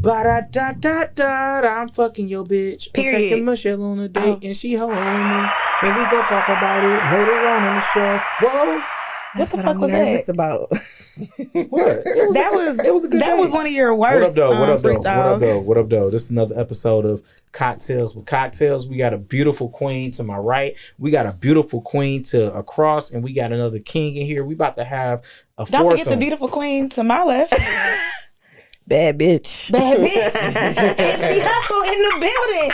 Ba-da-da-da-da, I'm fucking your bitch. I'm Period. taking Michelle on a date and she holding me. And we gonna talk about it later on in the show. Whoa. What the fuck was that? About? What? It was a good That day. was one of your worst freestyles. What up, though? This is another episode of Cocktails with Cocktails. We got a beautiful queen to my right. We got a beautiful queen to across. And we got another king in here. We about to have a Don't foursome. forget the beautiful queen to my left. Bad bitch. Bad bitch. MC Hustle in the building.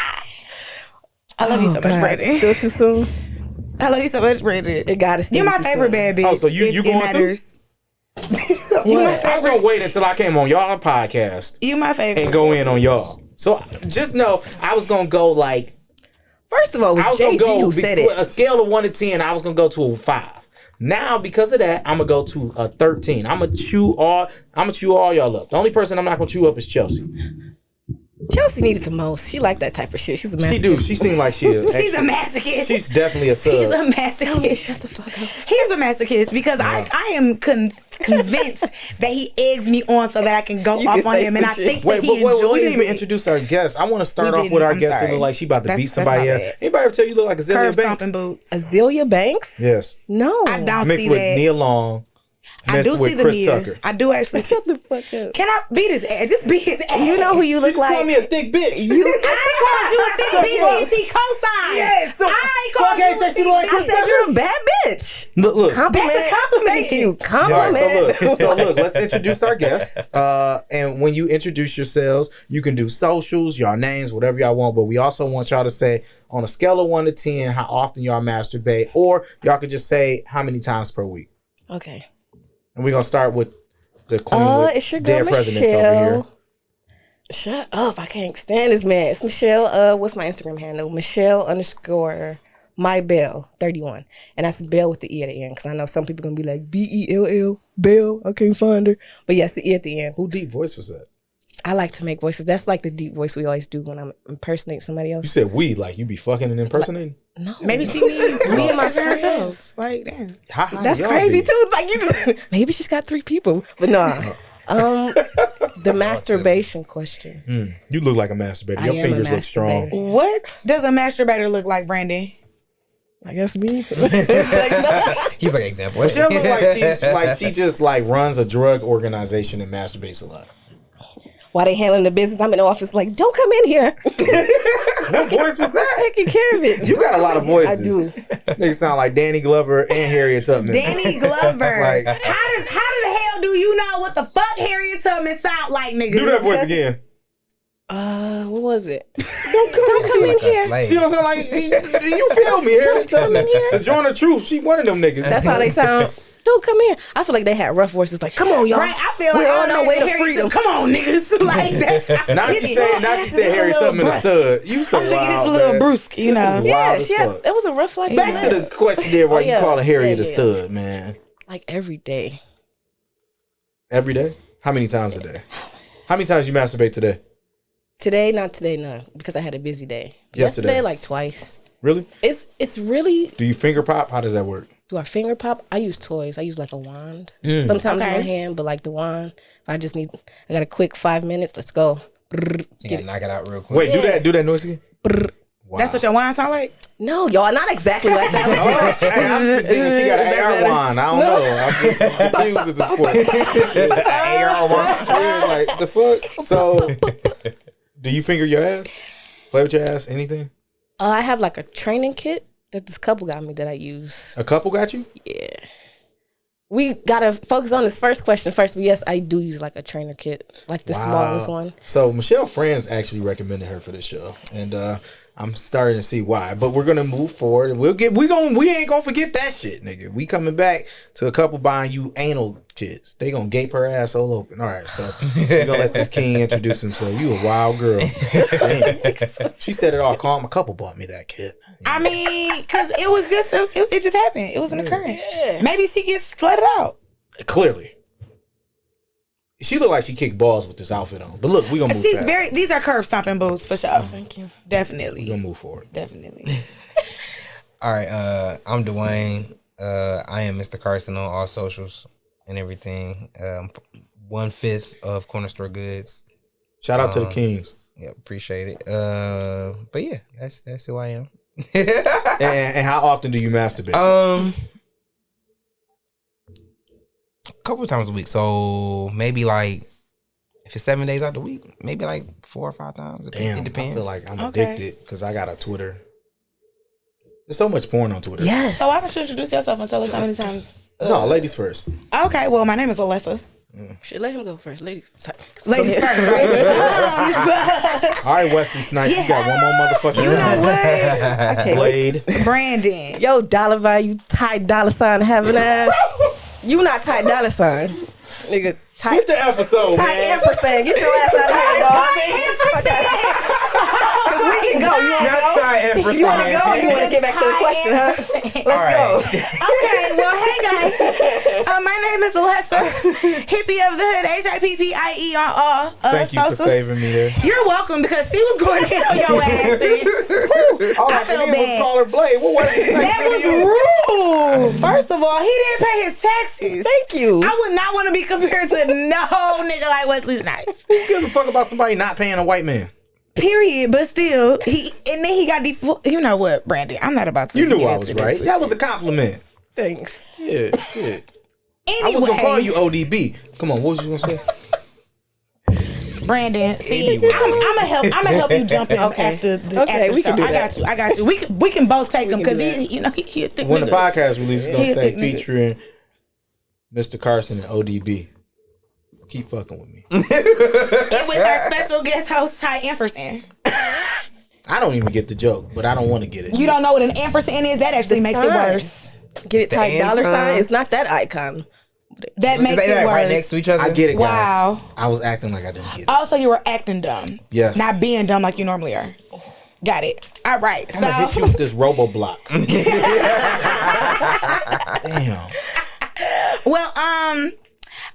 I love you so much, Brandon. Still too soon? I love you so much, Brandon. It gotta stay. You're my favorite bad bitch. Oh, so you going matters. You my favorite. I was gonna wait until I came on y'all podcast You my favorite. and go in on y'all. So just know I was gonna go like First of all, it I was was gonna Jay-Z go who said it. a scale of 1 to 10. I was gonna go to a 5. Now because of that, I'm gonna go to a 13. I'm gonna chew all y'all up. The only person I'm not gonna chew up is Chelsea. Chelsea needed the most. She liked that type of shit. She's a masochist. She do. She seems like she is. She's a masochist. She's definitely a thug. He's a masochist. Shut the fuck up. He's a masochist because I am convinced that he eggs me on so that I can go You off can on say him, and some I shit. think Wait, that he we enjoys didn't even it. introduce our guest. I want to start We off with our didn't. guest I'm that look sorry. like she about to beat That's somebody my else. bad. Anybody ever tell you look like Azalea Curb Banks? stomping boots. Azalea Banks? Yes. No. I don't Mixed see with that. Nia Long. I Mixed do with see the Chris Nia. Tucker. I do actually. Shut the fuck up. Can I beat his ass? Just beat his ass. You know who you She look just called like? me a thick bitch. I called you a thick bitch. She co-signed. Yeah, so I so I called can't you say a she look like thick Chris I said Tucker? you're a bad bitch. Look. Compliment. That's a compliment. Thank you. All right, Compliment. so look, let's introduce our guest. And when you introduce yourselves, you can do socials, y'all names, whatever y'all want. But we also want y'all to say on a scale of 1 to 10 how often y'all masturbate, or y'all could just say how many times per week. Okay. And we're gonna start with the queen with It's your girl dead presidents over here. Michelle. Shut up. I can't stand this man. It's Michelle. What's my Instagram handle? Michelle_MyBell31. And that's Bell with the E at the end. Because I know some people going to be like, Bell, Bell. I can't find her. But yes, the E at the end. Who deep voice was that? I like to make voices. That's like the deep voice we always do when I'm impersonating somebody You else. said we, like you be fucking and impersonating? No. Maybe she needs Me and my friends. Like, damn. How high That's y'all crazy be? too. Like you just, maybe she's got 3 people. But nah. The masturbation question. You look like a masturbator. I Your am a fingers look strong. masturbator. What does a masturbator look like, Brandon? I guess me. He's like example. Michelle look like she just like runs a drug organization and masturbates a lot. While they handling the business, I'm in the office like, don't come in here. What voice was that? Taking care of it. You got a lot of voices. I do. Niggas sound like Danny Glover and Harriet Tubman. Danny Glover. Like- how the hell do you know what the fuck Harriet Tubman sound like, nigga? Do that voice again. What was it? Don't come in here. She don't sound like you feel me, Harriet Tubman. Sojourner Truth, she one of them niggas. That's how they sound. Don't come here. I feel like they had rough voices. Like, come on, y'all. Right, I feel like we're on our way to Harriet freedom. Come on, niggas. Like that's Now she said Harriet Tubman a stud. You so I'm thinking wild, it's a little man. brusque, you know. Wild Yeah, as she had, fuck. it was a rough life. Back to the question there where Oh, yeah. you call a Harriet a Yeah. stud, man. Like every day. Every day? How many times a day? How many times you masturbate today? Today, not today, none. Because I had a busy day. Yesterday? Yesterday, like twice. Really? It's really. Do you finger pop? How does that work? Do I finger pop? I use toys. I use like a wand. Sometimes Okay. one hand, but like the wand. If I just need, I got a quick 5 minutes. Let's go. You gotta knock it out real quick. Wait, do that noise again? Wow. That's what your wine sound like? No, y'all, not exactly like that. Hey, I'm thinking she got an AR wand. I don't know. I'm just confused at this point. AR wand? Yeah, like, the fuck? So, do you finger your ass? Play with your ass? Anything? I have like a training kit that this couple got me that I use. A couple got you? Yeah. We gotta focus on this first question first, but yes, I do use like a trainer kit, like the smallest one. So Michelle Friends actually recommended her for this show, and I'm starting to see why. But we're gonna move forward, and we ain't gonna forget that shit, nigga. We coming back to a couple buying you anal kits. They gonna gape her ass all open. All right, so we're gonna let this king introduce himself. You a wild girl. Damn. She said it all calm. A couple bought me that kit. I mean, because it was just, it just happened. It was an occurrence. Yeah. Maybe she gets flooded out. Clearly. She looked like she kicked balls with this outfit on. But look, we gonna move See, past. these are curb stomping boots for sure. Thank you. Definitely. We gonna move forward. Definitely. All right, I'm Dwayne. I am Mr. Carson on all socials and everything. 1/5 of Corner Store Goods. Shout out to the Kings. Yeah, appreciate it. But yeah, that's who I am. And how often do you masturbate? A couple of times a week. So maybe like if it's 7 days out the week, maybe like 4 or 5 times. Damn, It depends. I feel like I'm addicted because I got a Twitter. There's so much porn on Twitter. Yes. So why don't you introduce yourself and tell us how many times? No, ladies first. Okay, well, my name is Alessa. Shit, let him go first. Ladies first. Ladies first, right? All right, Wesley Snipes, you got one more motherfucking You know what? Okay, Blade. Brandon. Yo, dollar value, tight dollar sign having ass. You not tight dollar sign. Nigga, tight. Get the episode, Tight man. ampersand. Get your ass out of here, dog. Because we can go. You want to go? You want to go or you want to get back to the question, huh? Let's go. Okay, well, hey guys. My name is Alessa, hippie of the hood, HIPPIE on all Thank you for socials. saving me there. You're welcome because she was going in on your ass. All I I feel did was bad. call her Blade. What was it? That was rude. First of all, he didn't pay his taxes. Thank you. I would not want to be compared to no nigga like Wesley Snipes. Who gives a fuck about somebody not paying a white man? Period. But still, then he got you know what, Brandon? I'm not about to. You knew get I into was this right. with That you. was a compliment. Thanks. Yeah, shit. Anyway, I was gonna call you ODB. Come on, what was you gonna say? Brandon. See, Anyway. I'm gonna help you jump in Okay. after the Okay, after we can show. do that. I got you. We can both take him can because do he a thick When the nigga. podcast releases, it's He a gonna say thick nigga. featuring Mr. Carson and ODB. Keep fucking with me. And with our special guest host Ty Ampersand. I don't even get the joke, but I don't want to get it. You don't know what an ampersand is? That actually The makes it sign. worse. Get it tight dollar sign. sign. It's not that icon. That makes it worse. right next to each other. I get it, guys. Wow. I was acting like I didn't get it. Also, you were acting dumb. Yes. Not being dumb like you normally are. Got it. All right. I'm gonna hit you So, with this Roboblox. Damn. well,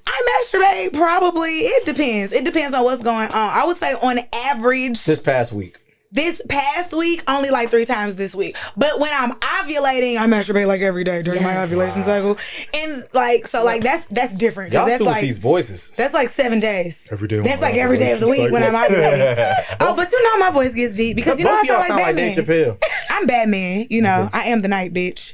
I masturbate probably. It depends. It depends on what's going on. I would say on average, This past week. this past week, only like 3 times this week. But when I'm ovulating, I masturbate like every day during my ovulation cycle. And like, so like that's different. 'Cause Y'all that's two with like, these voices. that's like 7 days. Every day. That's like every day of the week when I'm ovulating. Oh, but you know my voice gets deep because you know Both I of y'all sound like Dave Batman. Chappelle. I'm Batman, you know. I am the night bitch.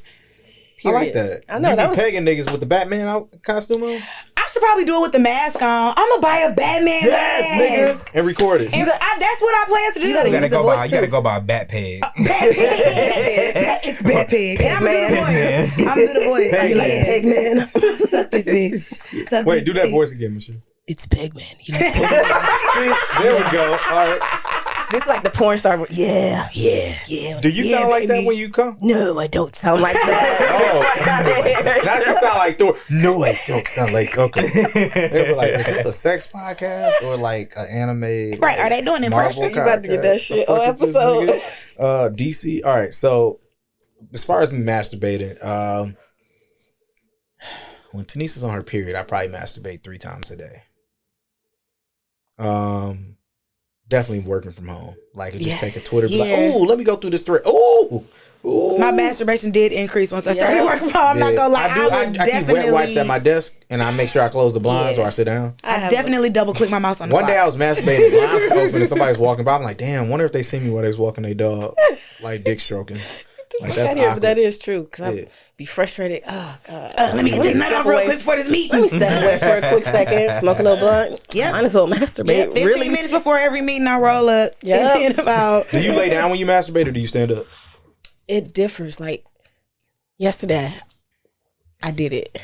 I like that. I know, You that be was- pegging niggas with the Batman costume on? I should probably do it with the mask on. I'm gonna buy a Batman mask. And record it. And that's what I plan to do. You gotta You gotta use the go by. voice You gotta too. go by Bat Peg. Bat Pig. It's Bat Pig. And I'm gonna do the voice. I'm gonna do the voice. Peg Like, Man. Peg man. suck this bitch. Suck Wait, this do that dick. voice again, Michelle. It's Peg man. You know, There we go. All right. this is like the porn star. Yeah. Do you Yeah, sound like that baby. when you come? No, I don't sound like that. Oh, that should sound like Thor. No, I don't sound like. Okay. They were like, is this a sex podcast or like an anime? Right, are they doing Marvel impressions? You about to get that shit The fuck on is this episode. nigga? DC. All right. So, as far as me masturbating, when Tanisha's on her period, I probably masturbate 3 times a day. Definitely working from home. Like, just Yes. take a Twitter, be Yeah. like, ooh, let me go through this thread. Ooh. My masturbation did increase once I started Yeah. working from home. I'm not gonna lie. I would I keep definitely. wet wipes at my desk, and I make sure I close the blinds or I sit down. I definitely double click my mouse on the One day I clock. was masturbating, the blinds was open, and somebody was walking by. I'm like, damn, wonder if they see me while they was walking their dog, like dick stroking. Like, that's Here, but awkward. that is true because Yeah. I'd be frustrated. Oh God. Let me get this nut off real quick before this meeting. Let me step away for a quick second, smoke a little blunt. Yeah. Might as well masturbate. 15 Really? minutes before every meeting, I roll up. Yeah. And then about. Do you lay down when you masturbate, or do you stand up? It differs. Like yesterday, I did it,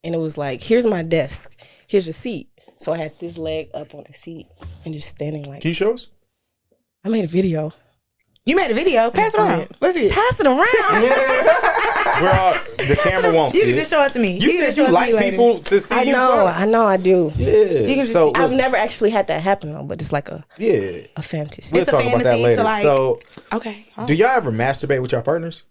and it was like, here's my desk, here's the seat. So I had this leg up on the seat and just standing like. Can you show us? I made a video. You made a video. Pass it around. Let's see it. Pass it around. We're all, the camera won't You see can it. just show it to me. You can said just show you it to like me later. people to see I you know, fuck. I know, I do. Yeah. can just- So I've look, never actually had that happen though, but it's like a yeah. fantasy. We'll It's a talk about that fantasy later. to, like- So, Okay. do y'all ever masturbate with your partners?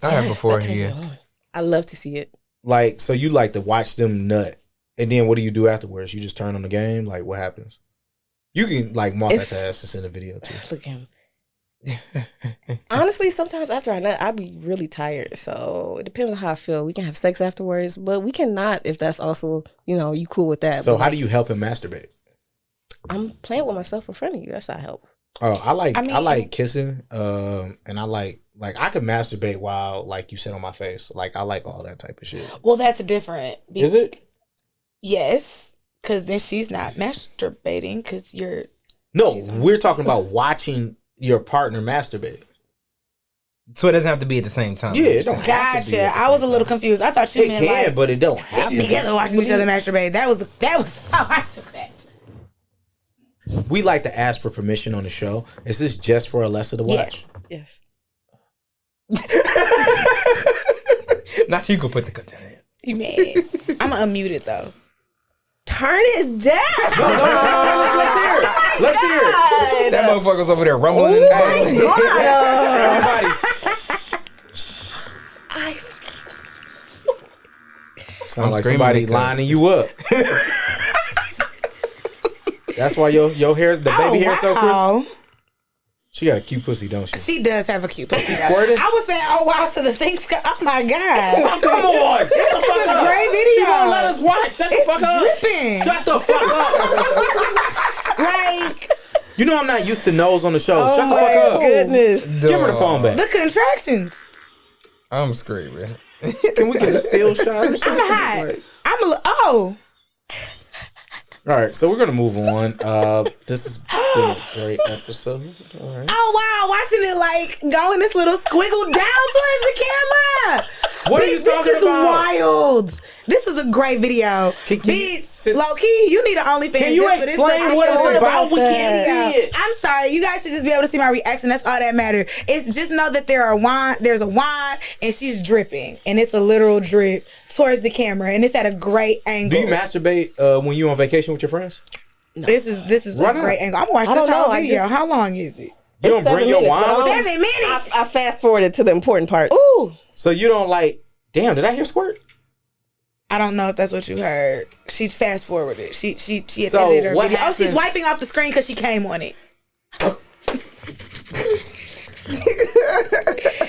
I have before. that turns me Yeah. on. I love to see it. Like, so you like to watch them nut, and then what do you do afterwards? You just turn on the game. Like, what happens? You can like multitask to send a video too. Look at him. Honestly, sometimes after I nut, I be really tired. So it depends on how I feel. We can have sex afterwards, but we cannot if that's also, you cool with that. So But how do you help him masturbate? I'm playing with myself in front of you. That's how I help. Oh, I mean, like kissing, and I like I could masturbate while like you sit on my face. Like I like all that type of shit. Well, that's different. Is it? Yes, because then she's not masturbating because you're. No, we're talking about watching your partner masturbate. So it doesn't have to be at the same time. Yeah, it don't have to be Gotcha. at the I was a same little time. confused. I thought you It meant can, like but it don't have sitting to. together watching each other masturbate. That was how I took that. We like to ask for permission on the show. Is this just for Alessa to watch? Yes. Not you can put the cut down. You mad? I'm gonna unmute it though. Turn it down. Let's hear it. Let's hear it. That motherfucker's over there rumbling in the back. Everybody. I Sound like screaming somebody because- lining you up. That's why your hair, the baby hair, so crisp. wow. She got a cute pussy, don't she? She does have a cute pussy. Squirted? I was saying, oh wow, so the things. Oh my god. Come on, shut the This is fuck a up. great video. She won't let us watch. Shut the It's fuck up. dripping. Shut the fuck up. Like You know I'm not used to nose on the show. Shut the my fuck up. goodness. Give her the phone back. the contractions. I'm screaming. Can we get a still shot or something? I'm hot. Like- I'm a little. Oh. all right, so we're gonna move on. This has been a great episode. All right. Oh wow, watching it like going this little squiggle down towards the camera. What are you talking This is about? wild. This is a great video. Can you- Bitch, low key, you need an OnlyFans. Can you just for this explain video. what it's about? We Yeah. can't see it. I'm sorry. You guys should just be able to see my reaction. That's all that matters. It's just know that there's a wand and she's dripping. And it's a literal drip towards the camera. And it's at a great angle. Do you masturbate when you on vacation with your friends? This is Why a not? great angle. I'm watching I this don't whole know, I video. just- How long is it? You don't bring 7 your minutes, but I wine? don't- 7 minutes. I fast forwarded to the important parts. Ooh. So you don't like? Damn, did I hear squirt? I don't know if that's what you heard. She fast forwarded. She had So, edited her what video. Oh, she's happens- wiping off the screen because she came on it.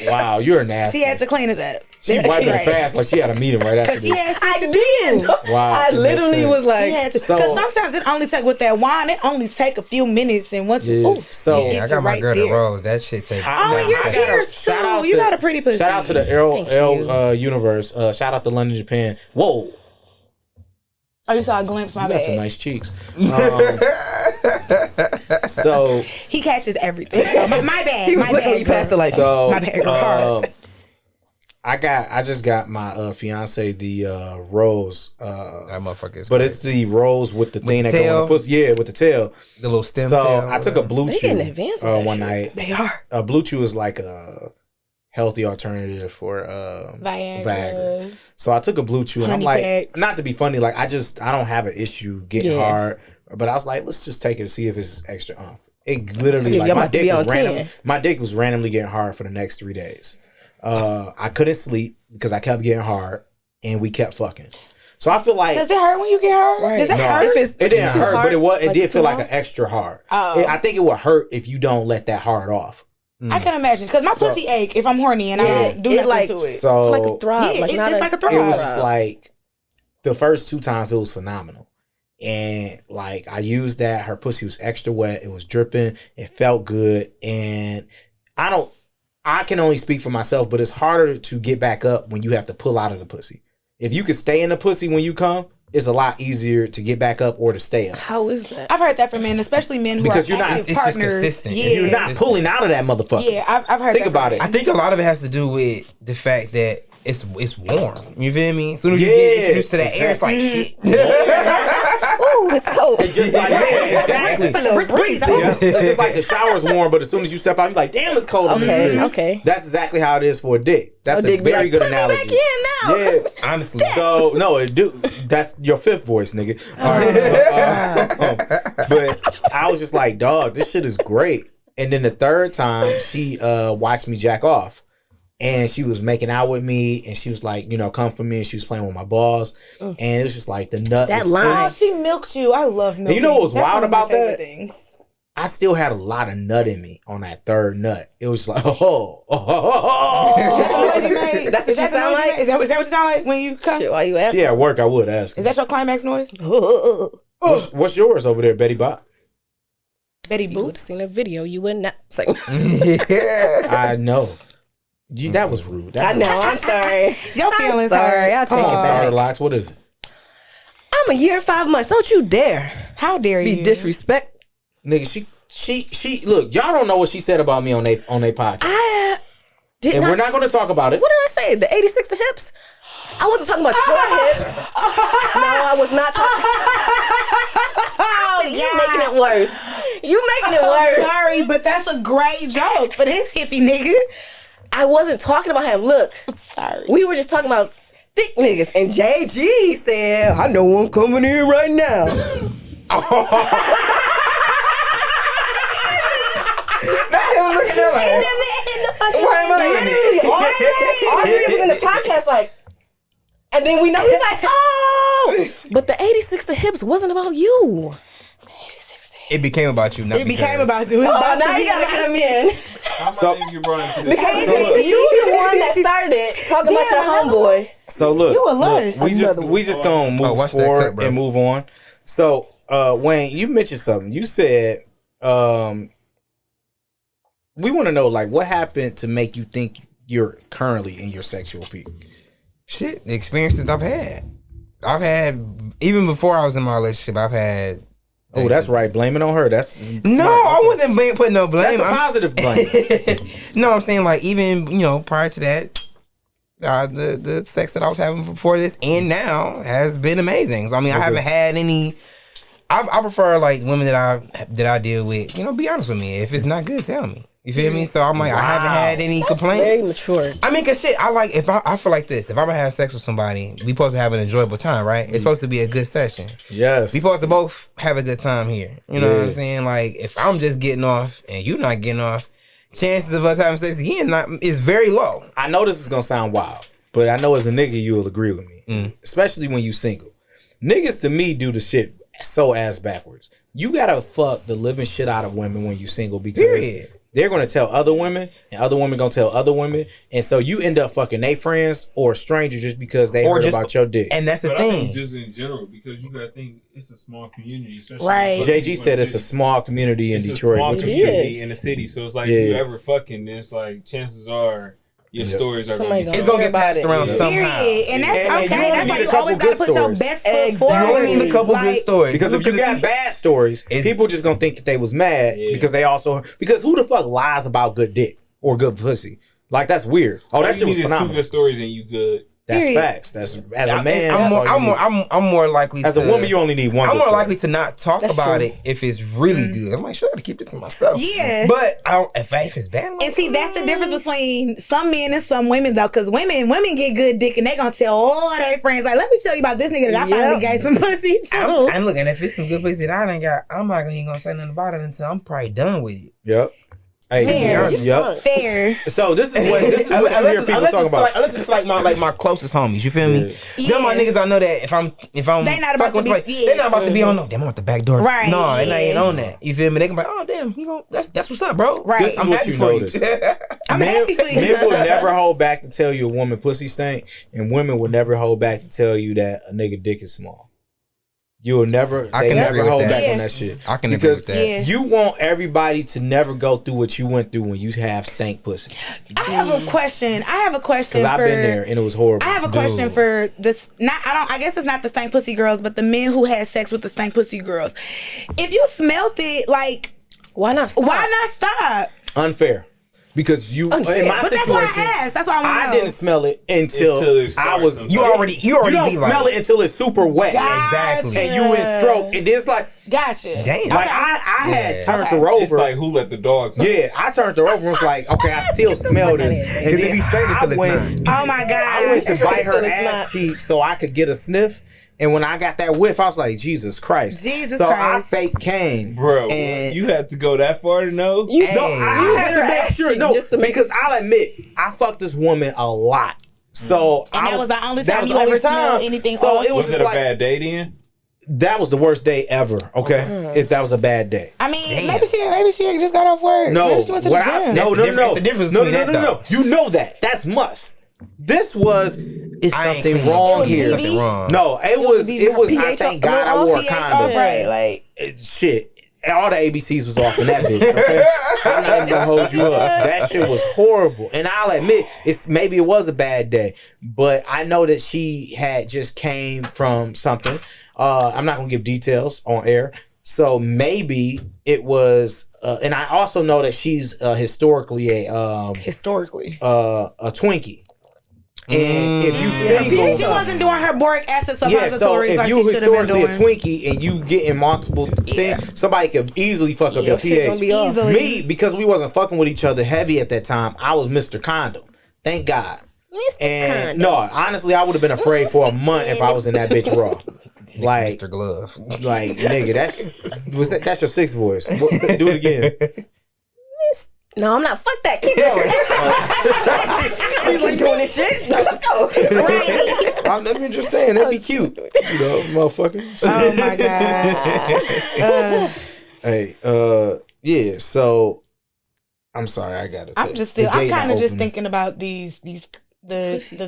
Wow, you're nasty. She had to clean it up. She wiping it fast like she had a meeting right after Because she this. had shit I to did. do. Wow, I it makes literally sense. was She like, had to. So- Because sometimes it only take with that wine. It only take a few minutes, and once you, Yeah. ooh, So- it Yeah, I gets got you my right girl there. the rose. That shit takes. Oh, Nah, you're I gotta- here shout out too. You to- got a pretty pussy. Shout out to the Thank you. L universe. Shout out to London, Japan. Whoa, Oh, you saw a glimpse. My you got bad. some nice cheeks. So He catches everything. So, my bad. He was my looking bad. me past the light. so My bad, Ricard. I just got my fiance the rose. That motherfucker is. But it's the rose with the thing the that go in tail? the pussy. Yeah, with the tail. the little stem. So tail, I took a blue They getting chew advanced with that one shit. night. They are. Blue chew is like a healthy alternative for Viagra. So I took a blue chew and I'm Honey like, packs. not to be funny, like I don't have an issue getting Yeah. hard, but I was like, let's just take it and see if it's extra umph. It literally Yeah, like y'all my about to dick be was on 10. random. My dick was randomly getting hard for the next 3 days. I couldn't sleep because I kept getting hard and we kept fucking. So I feel like Does it hurt when you get hurt? Right. Does it No. hurt? If it's it didn't too hurt, hard, but it did too feel like long? an extra hard. Oh. I think it would hurt if you don't let that hard off. I can imagine. Because my So- pussy ache if I'm horny and I Yeah. don't do It nothing like- to it. So It's like a throb. Yeah, like it's not like a throb. it was Wow. just like the first 2 times it was phenomenal. And like I used that, her pussy was extra wet, it was dripping, it felt good. And I can only speak for myself, but it's harder to get back up when you have to pull out of the pussy. If you can stay in the pussy when you come, it's a lot easier to get back up or to stay up. How is that? I've heard that from men, especially men who Because are you're not- active it's just partners. consistent. Yeah, You're not pulling out of that motherfucker. Yeah, I've heard. Think that about from it. I men. think a lot of it has to do with the fact that it's warm. You feel me? As soon as you Yeah, get introduced to that air, it's like shit. Ooh, it's cold. It's just like, yeah, exactly. It's like a brisk breeze. Yeah. It's just like the shower's warm, but as soon as you step out, you're like, damn, it's cold in this Okay, bitch. okay. That's exactly how it is for a dick. That's A a dick be very like, good "Put me analogy. back in now." Yeah, Honestly. So no, that's your 5th voice, nigga. All right, but I was just like, dog, this shit is great. And then the 3rd time, she watched me jack off. And she was making out with me, and she was like, come for me. And she was playing with my balls, and it was just like the nut. That was- line. Oh, she milked you. I love milking. you know what was That's wild one of my about favorite that? Things. I still had a lot of nut in me on that 3rd nut. It was like, That's the noise you made? That's what Is you the sound noise you like? made? Is that what you sound like when you come? Shit, why you asking? Yeah, at work I would ask. Is that your climax noise? What's yours over there, Betty Bop? Betty You would Boop. have seen a video. You would not. Say, I know. That was rude. I know. I'm sorry. Your I'm feelings sorry. hurt. I'll Come take on, it Starter back. Locks. What is it? I'm a year and 5 months. Don't you dare How dare be you? disrespect. Nigga, she look, y'all don't know what she said about me on they podcast. I did And not. we're not going to talk about it. What did I say? The 86 to hips? I wasn't talking about your hips. No, I was not talking. You making it worse. You making it worse. Sorry, but that's a great joke for this hippie nigga. I wasn't talking about him. Look, Sorry. we were just talking about thick niggas. And JG said, I know one coming in right now. All three of us in the podcast, like, and then we know he's like, oh, but the 86 to hips wasn't about you. It became about you. Not It became because- about you. It's Oh, about now to you be gotta about come in. How So- much you brought into this? Because look. you the one that started it, talking about your homeboy. So look, You a look, lust. we just gonna move watch that forward clip, bro. and move on. So, Wayne, you mentioned something. You said, we want to know like what happened to make you think you're currently in your sexual peak. Shit, the experiences I've had even before I was in my relationship. I've had. Oh, that's right. Blame it on her. That's No, smart. I wasn't putting no blame. That's a positive blame. No, I'm saying like even prior to that, the sex that I was having before this and now has been amazing. So I mean, I haven't had any. I prefer like women that I deal with. Be honest with me. If it's not good, tell me. You feel me? So I'm like, I haven't had any Very complaints. mature. I mean, cause shit, I feel like this. If I'm gonna have sex with somebody, we supposed to have an enjoyable time, right? It's supposed to be a good session. Yes. We supposed to both have a good time here. You know what Yeah. I'm saying? Like, if I'm just getting off and you not getting off, chances of us having sex again is very low. I know this is gonna sound wild, but I know as a nigga you'll agree with me, especially when you single. Niggas to me do the shit so ass backwards. You gotta fuck the living shit out of women when you single because Period. they're gonna tell other women, and other women gonna tell other women, and so you end up fucking they friends or strangers just because they heard about your dick. And that's the But I thing. think just in general, because you gotta think it's a small community, especially Right. fucking JG people said in it's the a city. small community in It's a Detroit. small which is community is. in the city, so it's like Yeah. if you ever fucking this, like chances are your stories are Somebody gonna be It's told. gonna get passed around Yeah. somehow. Period. And that's And okay. you only That's need why a you couple always gotta good put your stories. best foot Exactly. forward. You only need a couple Like, good stories. Because if you got bad stories, people just gonna think that they was mad Yeah. because who the fuck lies about good dick or good pussy? Like that's weird. Oh, All that you shit was need is two phenomenal. good stories and you good. That's Period. facts. That's as a man. I'm that's more, all you need. I'm more likely As to, a woman, you only need one. I'm good more story. likely to not talk That's about true. it if it's really good. I'm like, sure, I gotta keep it to myself. Yeah. But if it's bad, I'm like, And see, that's the difference between some men and some women, though, because women get good dick and they gonna tell all their friends, like, let me tell you about this nigga that I finally got some pussy too. and look, and if it's some good pussy that I ain't got, I'm not gonna say nothing about it until I'm probably done with it. Yep. Hey, Fair. yep. Fair. So this is what you hear people talk about. Unless it's like my closest homies, you feel me? Yeah. Them my niggas, I know that if I'm They not about fucking to with be- somebody, yeah. they not about to be on no. Damn, I'm at the back door. Right, No, they not yeah. even on that. You feel me? They can be like, oh damn, that's what's up, bro. Right. This is I'm what happy you for notice. you. I'm Men, happy for you. men will never hold back to tell you a woman pussy stink, and women will never hold back to tell you that a nigga dick is small. You will never. I They can never agree with hold that. back Yeah. on that shit. I can agree because with that. Yeah. you want everybody to never go through what you went through when you have stank pussy. I have a question. Because I've been there and it was horrible. I have a question Dude. for this. I guess it's not the stank pussy girls, but the men who had sex with the stank pussy girls. If you smelt it, like, Why not stop? why not stop? Unfair. Because you, Unfair. in my But that's why I situation, asked. That's why I want to I know. didn't smell it until Until it I starts was. sometimes. You already You don't be smell like, it until it's super wet. Exactly. And you in stroke. And then it's like, Gotcha. Damn. like I had turned Okay. her over. It's like who let the dogs out? Yeah, I turned her over and was like, okay, I still smell this. And Because it be straight until it's went, Oh my god. I went to bite her Until it's ass not. cheek so I could get a sniff. And when I got that whiff, I was like, Jesus Christ. Jesus so Christ. I fake came. Bro, And you had to go that far to know? You, no, I had to make sure. No, just to make because I'll admit, I fucked this woman a lot. So And I that was the only that time was you the only ever smelled time. anything So off? it was Was just it a like, bad day then? that was the worst day ever. Okay, if that was a bad day. I mean, Damn. maybe she just got off work. No, maybe she went to the what I- gym. no, That's no, the no, difference- the difference no, between no, that, no, no. though. You know that. That's must. This was is I ain't something clean. wrong It was here. Something wrong. No, it was. I pH thank God I wore a pH condom. off, right? Like, Shit. all the ABCs was off in that bitch. Okay? I'm not even gonna hold you up. That shit was horrible. And I'll admit, maybe it was a bad day, but I know that she had just came from something. I'm not gonna give details on air. So maybe it was, and I also know that she's historically a Twinkie. And if you single, she wasn't doing her boric acid suppositories so if like you she should have been historically doing. a Twinkie and you getting multiple things, somebody could easily fuck up your shit gonna pH. be off. Easily. Me, because we wasn't fucking with each other heavy at that time, I was Mr. Condom. Thank God. And no, honestly, I would have been afraid for a month if I was in that bitch raw. Like, Mr. Glove. like nigga, that's your sixth voice. Do it again. No, I'm not. Fuck that. Keep going. She's like doing this shit. No, let's go. I'm just saying, that'd be cute. You know, motherfucker. Oh my god. Hey, yeah, so I'm sorry, I got it. I'm kind of just thinking about the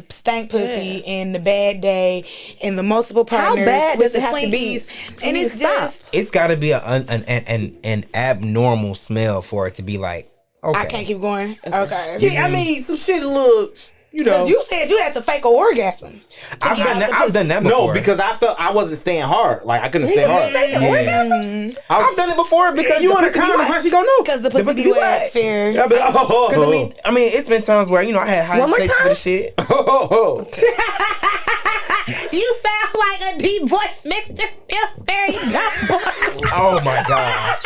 stank pussy and the bad day and the multiple partners. How bad with does it the have to be? Twinkies. And it's just It's got to be an abnormal smell for it to be like, okay. I can't keep going. Okay. Yeah, I mean, some shit look, you know. Because you said you had to fake an orgasm. I've done that before. No, because I felt I wasn't staying hard. Like, I couldn't stay hard. I've done it before because you the on a pussy be condom, wet. how she gonna know? Because the pussy pussy be be wet. wet. Fair. Yeah, but, Because I mean, it's been times where I had high One more takes for time? the shit. You sound like a deep voice, Mr. Pillsbury Dumbo. Oh my god.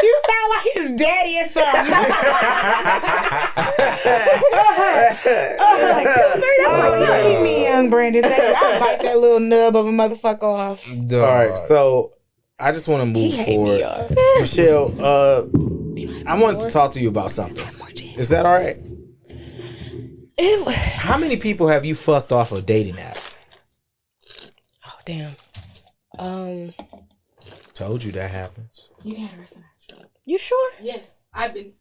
You sound like his daddy or something. That's my son. Me, young Brandon. I'll bite that little nub of a motherfucker off. All right, so I just want to move forward. Michelle, I wanted to talk to you about something. Is that all right? How many people have you fucked off a dating app? Oh damn. Told you that happens. You got the rest of my drink. You sure? Yes, I've been.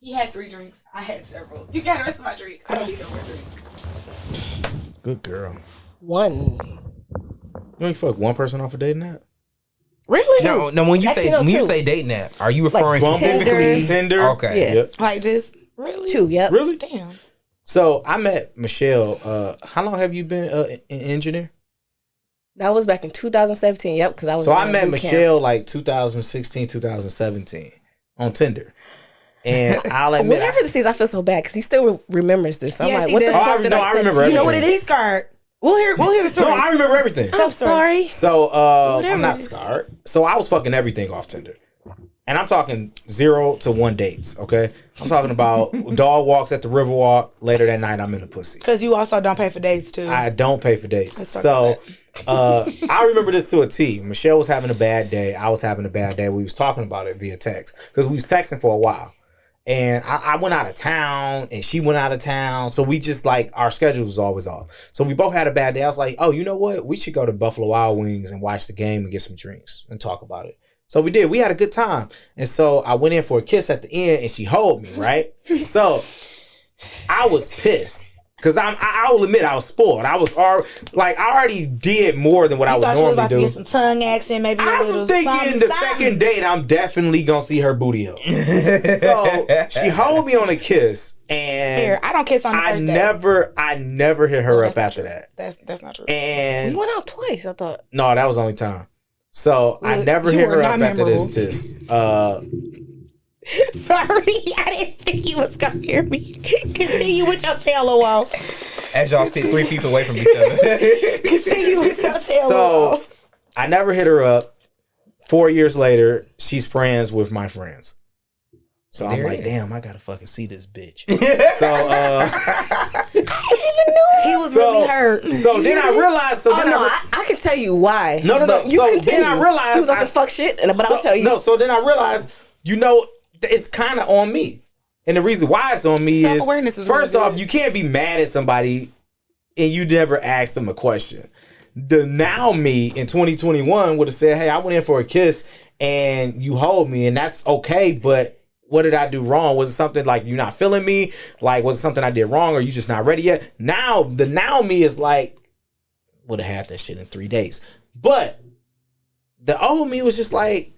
He had 3 drinks. I had several. You got the rest of my drink. I don't need no more drink. Good girl. One. You ain't fuck one person off a dating app? Really? No, when you Actually, no, when you two. say dating app, are you referring Bumble, specifically? Tinder? Okay. Yeah. Yep. Like just really? 2. Yep. Really? Damn. So I met Michelle. How long have you been an engineer? That was back in 2017. Yep. Because I was. So in I a met boot camp. Michelle like 2016, 2017 on Tinder. And I'll admit, Whenever this is, I feel so bad because he still remembers this. I'm Yes, like, he what the does. fuck I did know, I I say? remember You know what it everything. is? Scarred. We'll hear the no, story. I remember everything. I'm sorry. So Whatever I'm not it is. scarred. So I was fucking everything off Tinder. And I'm talking 0 to 1 dates, okay? I'm talking about dog walks at the Riverwalk. Later that night, I'm in the pussy. Because you also don't pay for dates too. I don't pay for dates. Let's talk So I remember this to a T. Michelle was having a bad day. I was having a bad day. We was talking about it via text because we was texting for a while. And I went out of town and she went out of town. So we just like, our schedules was always off. So we both had a bad day. I was like, oh, you know what? We should go to Buffalo Wild Wings and watch the game and get some drinks and talk about it. So we did. We had a good time. And so I went in for a kiss at the end and she hugged me, right? So I was pissed. Because I will admit I was spoiled. I already did more than what I would thought you was normally about to do. get some tongue action, maybe a little I'm thinking the second date, I'm definitely gonna see her booty hole. So she hold me on a kiss, and Here, I don't kiss on the I first date. never hit her up That's not after true. that. That's not true. And We went out twice. I thought. no, that was the only time. So I Look, never you hit were her up not after memorable. this kiss. Sorry, I didn't think you was gonna hear me. Continue with your tail on. As y'all sit 3 feet away from each other. Continue with your tail So on. I never hit her up. 4 years later, she's friends with my friends. So I'm There it like, is. damn, I gotta fucking see this bitch. So He was so- really hurt. so then I realized. So Oh then no, I, I can tell you why. No. But you So continue. then I realized he was on I- some fuck shit, but I'll tell you. No, so then I realized, it's kind of on me. And the reason why it's on me is, Self-awareness is first really off, good. you can't be mad at somebody and you never asked them a question. The now me in 2021 would have said, hey, I went in for a kiss and you hold me and that's okay, but what did I do wrong? Was it something like you're not feeling me? Like, was it something I did wrong or you just not ready yet? Now, the now me is like, would have had that shit in 3 days. But the old me was just like,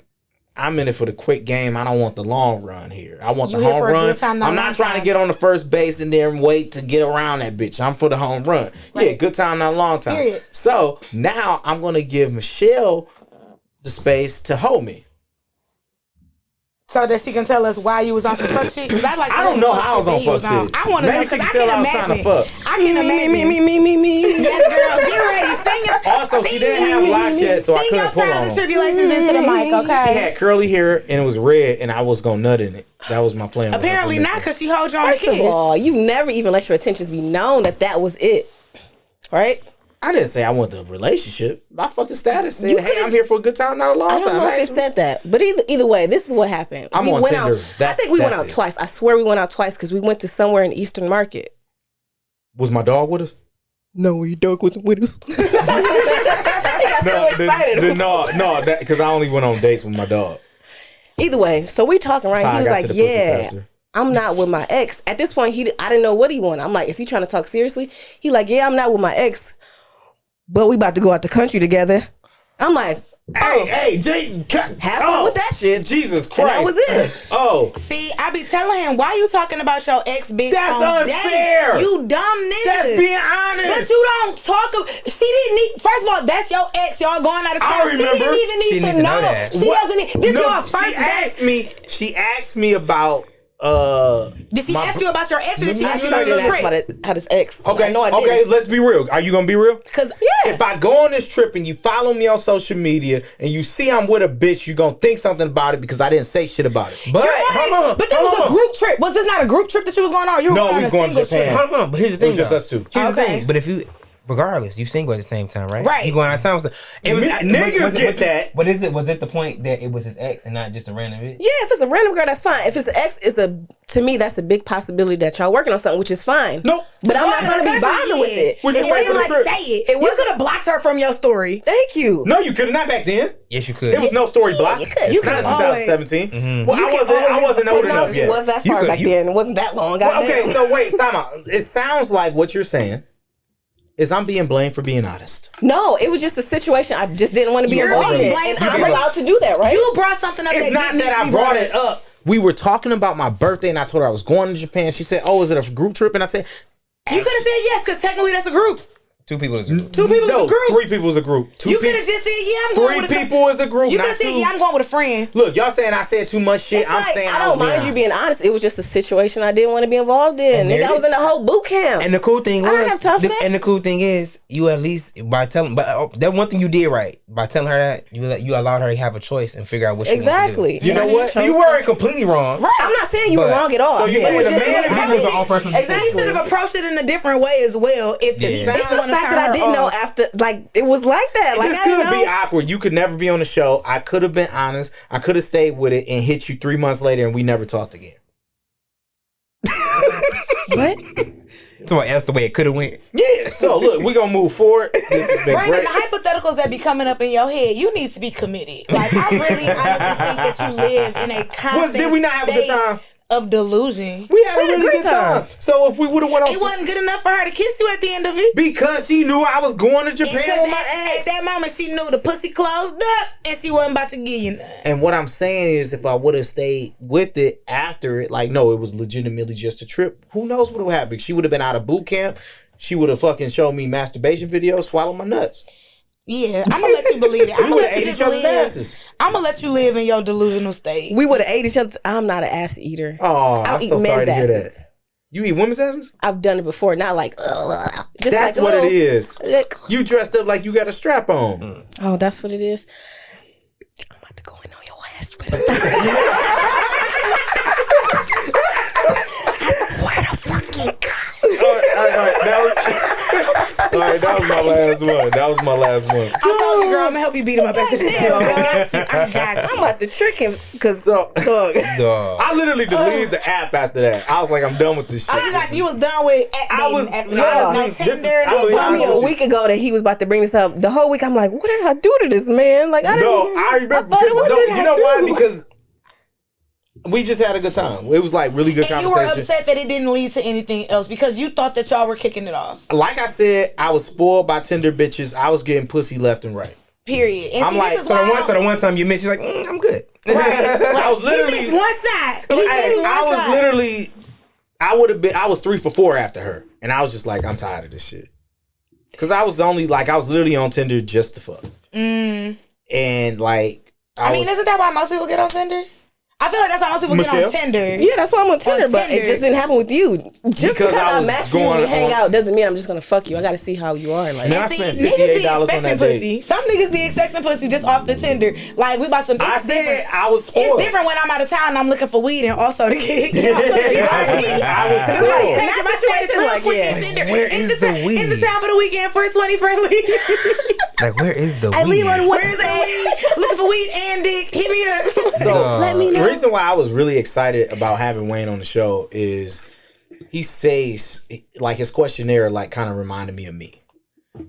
I'm in it for the quick game. I don't want the long run here. I want the home run. I'm not trying to get on the first base and then wait to get around that bitch. I'm for the home run. Right. Yeah, good time, not a long time. Period. So now I'm going to give Michelle the space to hold me. So that she can tell us why you was on some fuck shit? Because I don't know how I was on fuck shit. I want to know because I can imagine. I can imagine. Me. Yes, girl. Get ready. Sing it. Also, she didn't have locks yet, so I couldn't pull on her. Sing your trials and tribulations into the mic, okay? She had curly hair and it was red, and I was going to nut in it. That was my plan. Apparently not, because she holds you on the kiss. First of all, you've never even let your intentions be known that was it. Right? I didn't say I want the relationship. My fucking status said, "Hey, I'm here for a good time, not a long time." I don't know if it said that, but either way, this is what happened. I'm on Tinder. I think we went out twice. I swear we went out twice because we went to somewhere in Eastern Market. Was my dog with us? No, your dog wasn't with us. He got so excited. No, because I only went on dates with my dog. Either way, so we talking, right? He was like, "Yeah, I'm not with my ex." At this point, I didn't know what he wanted. I'm like, "Is he trying to talk seriously?" He like, "Yeah, I'm not with my ex, but we about to go out the country together." I'm like, hey, Jay, have fun with that shit. Jesus Christ. And that was it. See, I be telling him, why you talking about your ex bitch? That's unfair. Dates? You dumb nigga. That's being honest. But you don't talk. She didn't need. First of all, that's your ex. Y'all going out of town. I remember. She didn't even need to know that. She doesn't need. This is your first date. She asked me about. Did she ask you about your ex, or did she ask you about your friend? How does ex? Okay, okay, let's be real. Are you gonna be real? Because if I go on this trip and you follow me on social media and you see I'm with a bitch, you gonna think something about it because I didn't say shit about it. But but this was a group trip. Was this not a group trip that she was going on? No, we was going to Japan. Hold on, but here's the thing. It was just us two. Here's the thing. But if you. Regardless, you single at the same time, right? Right. You going out of town. So niggas get that. But was it the point that it was his ex and not just a random bitch? Yeah, if it's a random girl, that's fine. If it's an ex, to me that's a big possibility that y'all working on something, which is fine. Nope. But I'm not gonna be bothered with it. Which is why you like say it. You could have blocked her from your story. Thank you. No, you could not back then. Yes, you could. There was no story block. You could. You could in 2017. Mm-hmm. Well, I wasn't old enough yet. It was that far back then. It wasn't that long. Well, okay, so wait, time out. It sounds like what you're saying is I'm being blamed for being honest. No, it was just a situation I just didn't want to be involved in. And I'm allowed to do that, right? You brought something up. It's not that I brought it up. We were talking about my birthday and I told her I was going to Japan. She said, "Oh, is it a group trip?" And I said, "You could have said yes, because technically that's a group." Two people is a group. Two people is a group. 3 people is a group. You could have just said, "Yeah, I'm going with 3 people is a group. You could have said, "Yeah, I'm going with a friend." Look, y'all saying I said too much shit. It's I'm like, saying I don't mind you being honest. It was just a situation I didn't want to be involved in. Nigga, I was in the whole boot camp. And the cool thing was, I didn't have time for that. And the cool thing is, you at least by telling, but that one thing you did right by telling her that you allowed her to have a choice and figure out what she exactly. wanted to do. You know what? You weren't completely wrong. Right. I'm not saying you were wrong at all. So you saying the man was the wrong person? Exactly. Should have approached it in a different way as well. If it's the fact that I didn't know after, like. It was like that. Like, this could be awkward. You could never be on the show. I could have been honest. I could have stayed with it and hit you 3 months later, and we never talked again. What? So that's the way it could have went. Yeah. So look, we're gonna move forward. This has been Brandon, great. the hypotheticals that be coming up in your head, you need to be committed. Like, I really honestly think that you live in a constant Did we not have a good time? Of delusion. We had a really good time. So if we would have went on, it wasn't good enough for her to kiss you at the end of it. Because she knew I was going to Japan with my ex. At that moment, she knew the pussy closed up and she wasn't about to give you nothing. And what I'm saying is, if I would have stayed with it after it, like, no, it was legitimately just a trip. Who knows what would have happened? She would have been out of boot camp. She would have fucking showed me masturbation videos, swallow my nuts. Yeah, I'm gonna let you believe it. I'm gonna let you each other's asses. I'm gonna let you live in your delusional state. We would have ate each other. I'm not an ass eater. Oh, I'm so sorry to hear that. You eat women's asses? I've done it before. Not like. Just that's like, what it is. Look. You dressed up like you got a strap on. Oh, that's what it is. I'm about to go in on your ass. I swear to fucking God. All right, that was my last one. That was my last one. I told you, girl, I'm gonna help you beat him up after this. I got you. I'm about to trick him because I literally deleted the app after that. I was like, I'm done with this shit. I thought you was done with. No Tinder. He told me a week ago that he was about to bring this up. The whole week, I'm like, what did I do to this man? Like, I remember. You know why? Because We just had a good time. It was like really good And you conversation. were upset that it didn't lead to anything else because you thought that y'all were kicking it off. Like I said, I was spoiled by Tinder bitches. I was getting pussy left and right. Period. And I'm see, like, this is So why the one time you missed, you're like, I'm good. I was he literally, missed one shot. He Hey, missed one I was shot. literally, I was 3 for 4 after her, and I was just like, I'm tired of this shit. Cause I was literally on Tinder just to fuck, and like, I mean, isn't that why most people get on Tinder? I feel like that's why most people get Michelle? on Tinder. Yeah, that's why I'm on Tinder, but Tinder. it just didn't happen with you. Just because I I was matched you going and we hang on- out doesn't mean I'm just gonna fuck you. I gotta see how you are. Like, Now I See, spent niggas be $58 on expecting that date. pussy. Some niggas be expecting pussy just off the Tinder. Like, we about some. I It's said different. I was It's spoiled. different when I'm out of town and I'm looking for weed and also to get I was Like, spoiled. change my situation real Like, quick yeah. on Tinder. Where In is the weed? In the town for the weekend for a 20 friendly. Like, where is the I leave weed? on Where's that weed? Looking for weed and dick. Hit me up. So Let me the know. reason why I was really excited about having Weighn on the show is he says like his questionnaire like kind of reminded me of me,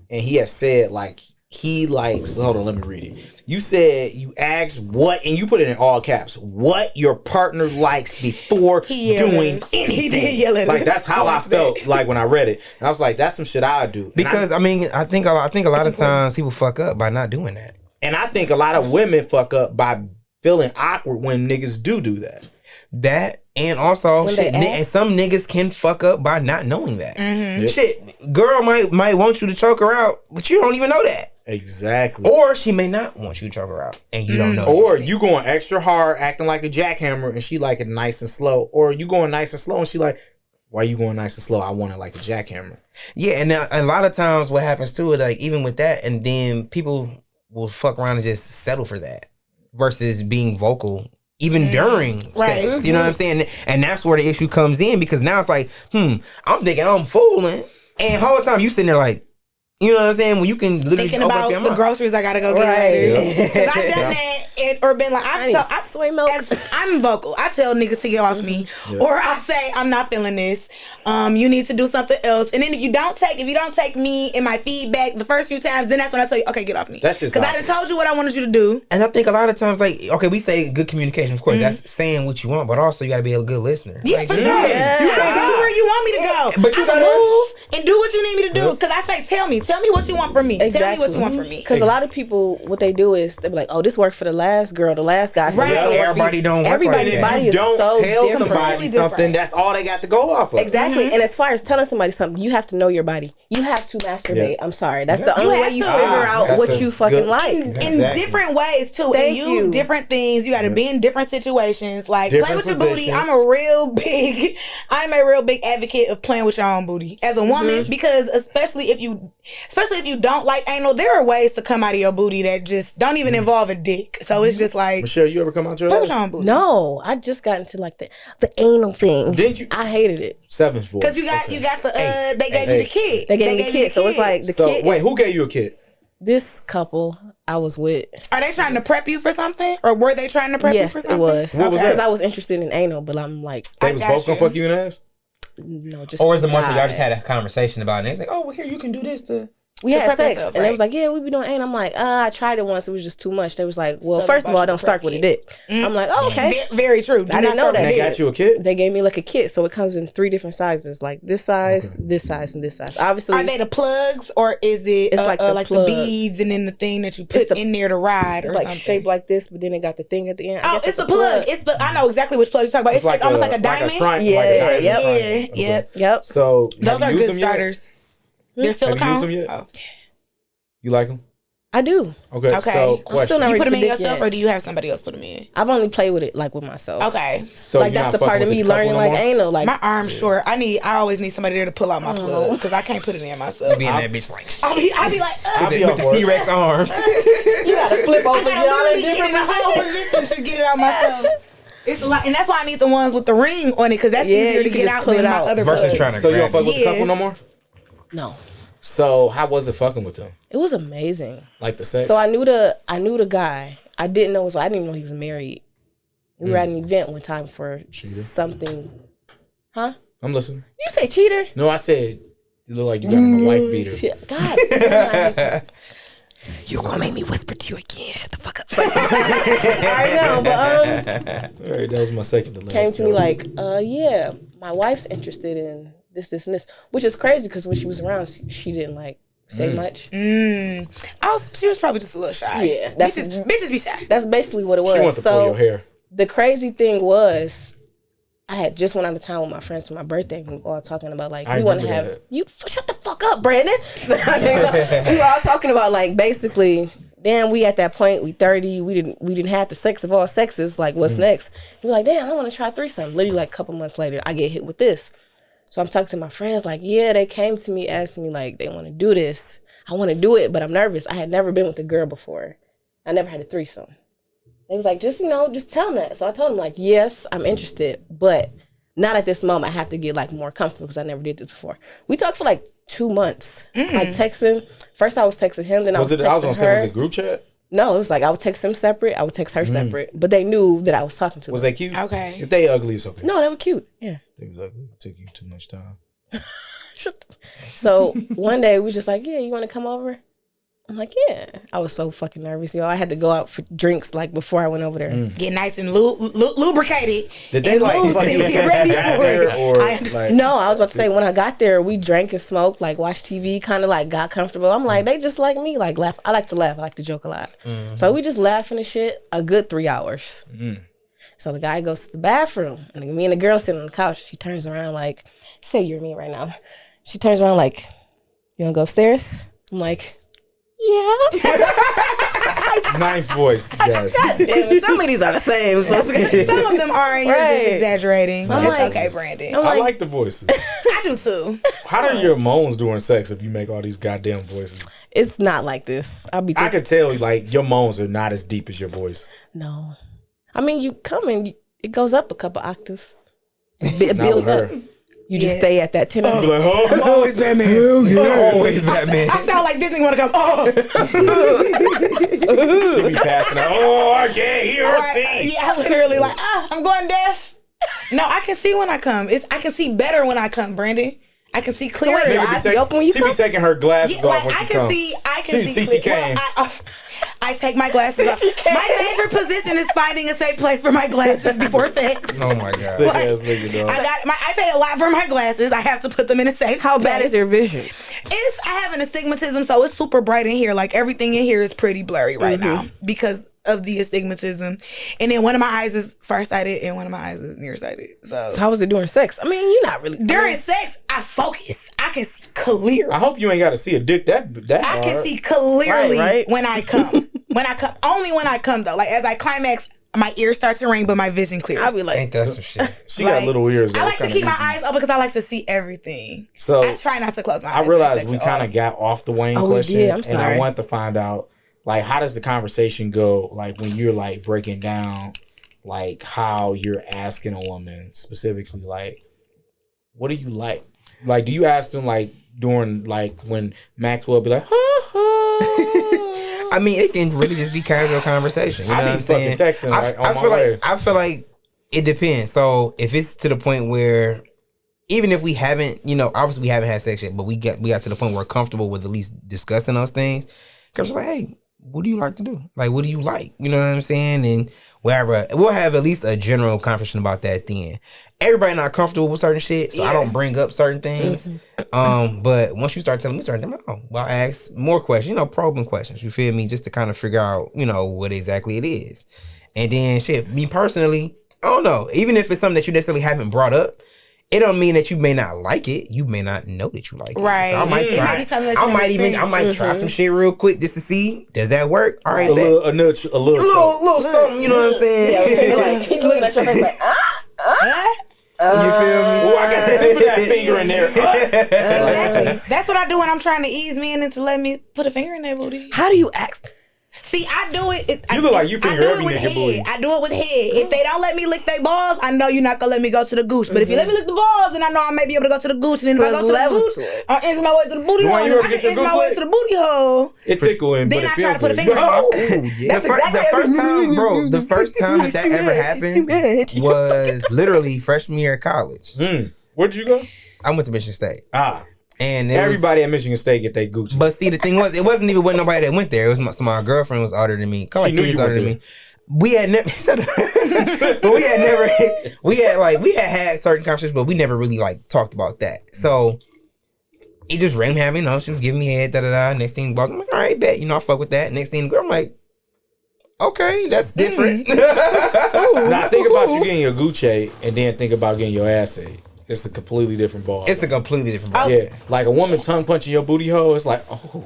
and he has said like he likes. Hold on, let me read it. You said you asked what, and you put it in all caps. What your partner likes before He yelled doing at us. anything. He did yell at Like us. that's how I felt like when I read it, and I was like, that's some shit I would do. And Because I mean, I think a lot of times people fuck up by not doing that. And I think a lot of women fuck up by feeling awkward when niggas do that. That and also When shit, they and ask? some niggas can fuck up by not knowing that. Mm-hmm. Yeah. Shit, girl might want you to choke her out, but you don't even know that. Exactly. Or she may not want you to choke her out, and you don't know. Or you going extra hard, acting like a jackhammer, and she like it nice and slow. Or you going nice and slow, and she like, why you going nice and slow? I want it like a jackhammer. Yeah, and now, a lot of times what happens too is like even with that, and then people will fuck around and just settle for that versus being vocal even during Right. sex. You know what I'm saying? And that's where the issue comes in because now it's like, I'm thinking I'm fooling, and the whole time you sitting there like, you know what I'm saying? When you can literally Thinking open up about your the mouth. groceries I gotta go get Right. later. Because I've done that or been like, I need soy milk. I'm vocal. I tell niggas to get off me, or I say I'm not feeling this. You need to do something else. And then if you don't take me and my feedback the first few times, then that's when I tell you, okay, get off me. That's just because I done told you what I wanted you to do. And I think a lot of times, like, okay, we say good communication, of course, that's saying what you want, but also you gotta be a good listener. Yeah, Like, for sure. yeah. You gotta tell me where you want me to go. But you I'ma gotta- move and do what you need me to do. Because I say, tell me what you want from me. Tell me what you want from me. Because a lot of people, what they do is they be like, "Oh, this worked for the last girl, the last guy." So Right. this don't work for Everybody you. don't work like Everybody's that. body You is don't so tell different. somebody Really something. different. That's all they got to go off of. Exactly. And as far as telling somebody something, you have to know your body. You have to masturbate. Yeah. I'm sorry. That's the only You way have you to. figure out That's what a you fucking good- like. In Exactly. different ways too, Thank and use you. different things. You got to be in different situations. Like play Different with your booty. positions. I'm a real big advocate of playing with your own booty as a woman because especially if you don't like anal, there are ways to come out of your booty that just don't even involve a dick. So it's just like Michelle, you ever come out your play with ass? your own booty. No, I just got into like the anal thing. Didn't you? I hated it. 7th voice. Because you got the they gave you the kid. They gave me the kid, so it's like the So kid. wait, is- who gave you a kid? this couple I was with. Are they trying to prep you for something, or were they trying to prep you Yes, for it something? was What was because that? I was interested in anal, but I'm like, They was got both gonna you. fuck you in the ass. no, just Or is it more so y'all guy. just had a conversation about it? And it's like, oh, well, here, you can do this to... We had prep sex, yourself, and they right. was like, "Yeah, we be doing anal." I'm like, I tried it once. It was just too much. They was like, "Well, So first they of all, bought you don't the start prep with a kit. dick." I'm like, "Oh, okay." Very true. Do I didn't not know start that. And with they a got you a kid? They gave me like a kit, so it comes in 3 different sizes, like this size, this size, and this size. Obviously, Are they the plugs, or is it It's like the the plug. beads and then the thing that you put the- in there to ride, it's or like something? shaped like this, but then it got the thing at the end. I Oh, guess it's the plug. It's the. I know exactly which plug you're talking about. It's like almost like a diamond. Yeah, like a yeah, diamond yep. triangle. Yeah, Okay. yep. Yep. So Those have are you used good them yet? starters. They're silicone. Have you used them yet? Oh. You like them? I do. Okay. Okay. So I'm question. still not You ready put them for in dick yourself, yet. or do you have somebody else put them in? I've only played with it like with myself. Okay. So Like you're that's not the part fucking of with me the couple learning no like more? anal. Like My arm's short. I always need somebody there to pull out my plug because I can't put it in myself. Being that bitch like... I'll be like, I'll be with off the work. T-Rex arms. you gotta flip over I gotta literally get in the whole position to get it out myself. It's a lot, and that's why I need the ones with the ring on it because that's Yeah, easier to you can get just out pull than it my out. other Versus plugs. trying to So you don't grab fuck with the Yeah. couple no more? no, So how was it fucking with them? it was amazing. Like the sex? So I knew the guy. I didn't know I didn't even know he was married. We were at an event one time for something. Huh? I'm listening. You say cheater? No, I said you look like you got on a wife beater. Shit. God. damn, I hate this. You're gonna make me whisper to you again. Shut the fuck up. I know, but All right, that was my second to last. came to me joke. like, yeah, my wife's interested in this, and this, which is crazy because when she was around, she didn't like say much. She was probably just a little shy. Yeah, that's bitches be shy. that's basically what it was. She wanted to pull your hair. The crazy thing was, I had just went out of town with my friends for my birthday. We were all talking about like we want to have you shut the fuck up, Brandon. We were all talking about like basically. Then we at that point we 30. We didn't have the sex of all sexes. Like what's next? We're like, damn, I want to try threesome. Literally like a couple months later, I get hit with this. So I'm talking to my friends like, yeah, they came to me asking me like they want to do this. I want to do it, but I'm nervous. I had never been with a girl before. I never had a threesome. They was like, just tell them that. So I told them like, yes, I'm interested, but not at this moment. I have to get like more comfortable because I never did this before. We talked for like 2 months, like texting. First I was texting him, then I was texting her. I was gonna say, was it group chat? No, it was like I would text him separate, I would text her separate, but they knew that I was talking to Was them. they cute? Okay. If they ugly, it's okay. No, they were cute. Yeah. They was ugly. It took you too much time. So one day we just like, yeah, you want to come over? I'm like, yeah. I was so fucking nervous, y'all. I had to go out for drinks like before I went over there. Get nice and lubricated. Did they and like loose fucking and get ready for it. or I understand. like? No, I was about to say when I got there, we drank and smoked, like watched TV, kind of like got comfortable. I'm like, they just like me, like laugh. I like to laugh. I like to joke a lot. So we just laughing and shit a good 3 hours. So the guy goes to the bathroom, and me and the girl sitting on the couch. She turns around like, say you're me right now. She turns around like, you wanna go upstairs? I'm like, yeah. Ninth voice, yes. God damn it, some of these are the same. So Some of them are, and you're Right. just exaggerating. So I'm It's like- okay, Brandon. I'm I like, like the voices. I do too. How are your moans during sex if you make all these goddamn voices? it's not like this. I'll be I thinking, could tell like your moans are not as deep as your voice. no. I mean, you come and it goes up a couple octaves. It Not builds with up. her. You just Yeah. stay at that tenor. Be like, I'm oh, always Batman. Always Batman. I sound like this nigga want to come. Oh, she be passing out. Oh, I can't hear or Right. see. Yeah, I literally like, I'm going deaf. No, I can see when I come. I can see better when I come, Brandon. I can see clearer. wait, Nigga eyes be be open when you she be come? taking her glasses Yeah, off like when I she can come. see. I She can see. CC clear- well, I take my glasses off. My favorite position is finding a safe place for my glasses before sex. Oh my god. Sick ass nigga, dog. I paid a lot for my glasses. I have to put them in a safe. How bad is your vision? I have an astigmatism, so it's super bright in here. Like everything in here is pretty blurry right now because of the astigmatism. And then one of my eyes is farsighted and one of my eyes is nearsighted. So How was it during sex? I mean, you're not really. during sex, I focus. I can see clear. I hope you ain't got to see a dick that I can hard. see clearly Right. when I come. When I come, only when I come though. Like as I climax, my ears start to ring, but my vision clears. I'll be like, Ain't that some shit? She got little ears. Though. I like It's to kinda keep my easy. eyes open because I like to see everything. So I try not to close my eyes. I during realized sex we at kind all. of got off the Weighn Oh, we question, did. I'm and sorry. I wanted to find out like how does the conversation go? Like when you're like breaking down, like how you're asking a woman specifically, like what do you like? Like do you ask them like during like when Maxwell be like, I mean, it can really just be casual conversation. You know I what be I'm saying? fucking texting I, like on I my feel way. like I feel like it depends. So if it's to the point where even if we haven't, obviously we haven't had sex yet, but we got to the point where we're comfortable with at least discussing those things. Cause like, hey, what do you like to do? Like, what do you like? You know what I'm saying? And whatever, we'll have at least a general conversation about that then. Everybody not comfortable with certain shit, so I don't bring up certain things. But once you start telling me certain things, well, I ask more questions, probing questions. You feel me? Just to kind of figure out, what exactly it is. And then shit, me personally, I don't know. Even if it's something that you necessarily haven't brought up, it don't mean that you may not like it. You may not know that you like it. Right. So I might It try. might be something that you I never might experienced. try some shit real quick just to see, does that work? All right, a bet. little something. little something, you know what I'm saying? like, he's looking at your face like, You feel me? Oh, I got the tip of that finger in there. Exactly. That's what I do when I'm trying to ease men into let me put a finger in their booty. how do you ask? See, I do it. You look like you finger I do every it with nigga head. booty. I do it with head. If they don't let me lick their balls, I know you're not gonna let me go to the gooch. But if you let me lick the balls, then I know I may be able to go to the gooch. And then So if I go there's to the levels gooch, to it. I'll inch my way to the booty You hole. want And you if to I get can your inch my gooch way licked? to the booty hole. It's tickling, Then but I it try feels to put a good. finger in my mouth. The first time, bro, the first time that ever happened was literally freshman year of college. Where'd you go? I went to Michigan State. Ah, And Everybody at Michigan State get their Gucci. But see, the thing was, it wasn't even nobody that went there. It was my girlfriend was older than me. She knew you older were than there. me. We had never, but we had certain conversations, but we never really like talked about that. So it just randomly happened. She was giving me head, Next thing, I'm like, all right, bet. I fuck with that. Next thing, I'm like, okay, that's different. Now think about you getting your Gucci and then think about getting your ass ate. It's a completely different ball. It's a completely different ball. Yeah, like a woman tongue punching your booty hole. It's like, oh.